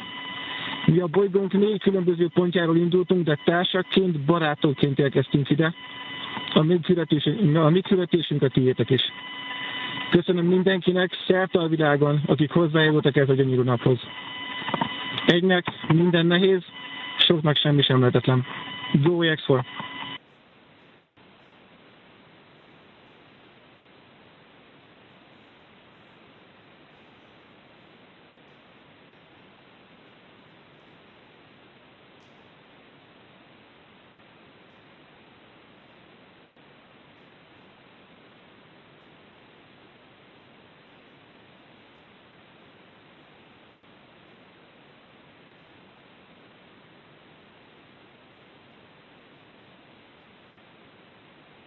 Mi a bolygónk 4 különböző pontjáról indultunk, de társakként, barátokként érkeztünk ide. A mi születésünk a tiétek is. Köszönöm mindenkinek szerte a világon, akik hozzájárultak ez a gyönyörű naphoz. Egynek minden nehéz, soknak semmi sem lehetetlen. Go X4!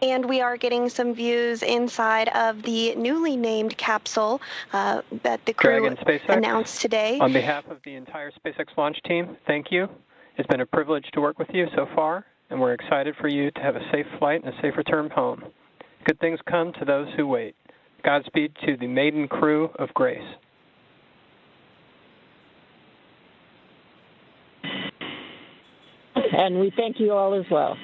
And we are getting some views inside of the newly named capsule that the crew announced today. On behalf of the entire SpaceX launch team, thank you. It's been a privilege to work with you so far, and we're excited for you to have a safe flight and a safe return home. Good things come to those who wait. Godspeed to the maiden crew of Grace. And we thank you all as well.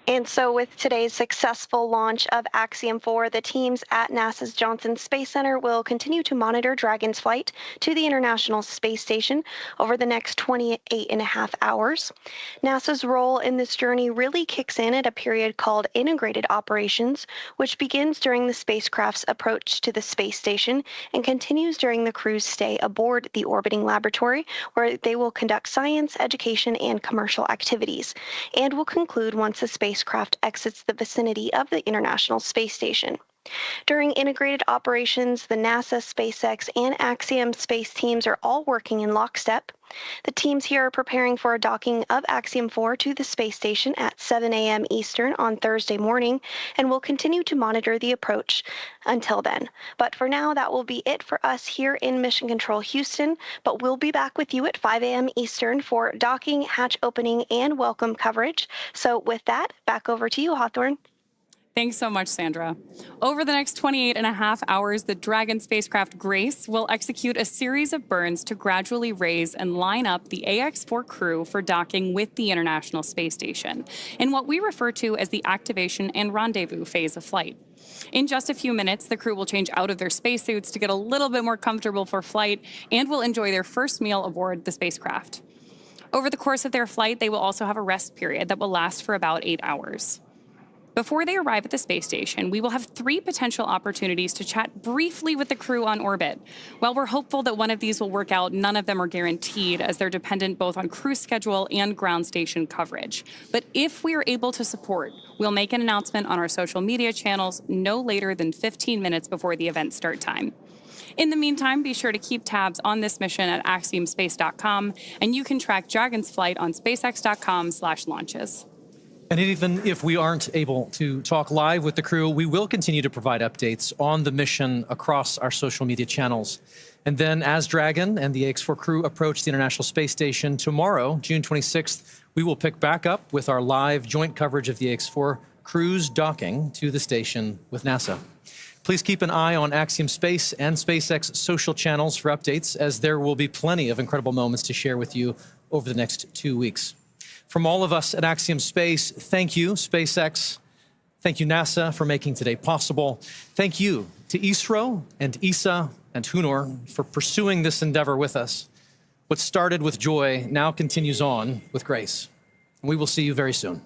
And so with today's successful launch of Axiom 4, the teams at NASA's Johnson Space Center will continue to monitor Dragon's flight to the International Space Station over the next 28.5 hours. NASA's role in this journey really kicks in at a period called integrated operations, which begins during the spacecraft's approach to the space station and continues during the crew's stay aboard the orbiting laboratory, where they will conduct science, education, and commercial activities, and will conclude once the spacecraft exits the vicinity of the International Space Station. During integrated operations, the NASA, SpaceX, and Axiom space teams are all working in lockstep. The teams here are preparing for a docking of Axiom 4 to the space station at 7 a.m. Eastern on Thursday morning, and will continue to monitor the approach until then. But for now, that will be it for us here in Mission Control Houston, but we'll be back with you at 5 a.m. Eastern for docking, hatch opening, and welcome coverage. So with that, back over to you, Hawthorne. Thanks so much, Sandra. Over the next 28.5 hours, the Dragon spacecraft Grace will execute a series of burns to gradually raise and line up the AX-4 crew for docking with the International Space Station in what we refer to as the activation and rendezvous phase of flight. In just a few minutes, the crew will change out of their spacesuits to get a little bit more comfortable for flight and will enjoy their first meal aboard the spacecraft. Over the course of their flight, they will also have a rest period that will last for about 8 hours. Before they arrive at the space station, we will have 3 potential opportunities to chat briefly with the crew on orbit. While we're hopeful that one of these will work out, none of them are guaranteed, as they're dependent both on crew schedule and ground station coverage. But if we are able to support, we'll make an announcement on our social media channels no later than 15 minutes before the event start time. In the meantime, be sure to keep tabs on this mission at axiomspace.com, and you can track Dragon's flight on spacex.com/launches. And even if we aren't able to talk live with the crew, we will continue to provide updates on the mission across our social media channels. And then as Dragon and the AX4 crew approach the International Space Station tomorrow, June 26th, we will pick back up with our live joint coverage of the AX4 crew's docking to the station with NASA. Please keep an eye on Axiom Space and SpaceX social channels for updates, as there will be plenty of incredible moments to share with you over the next 2 weeks. From all of us at Axiom Space, thank you, SpaceX. Thank you, NASA, for making today possible. Thank you to ISRO and ESA and Hunor for pursuing this endeavor with us. What started with joy now continues on with grace. And we will see you very soon.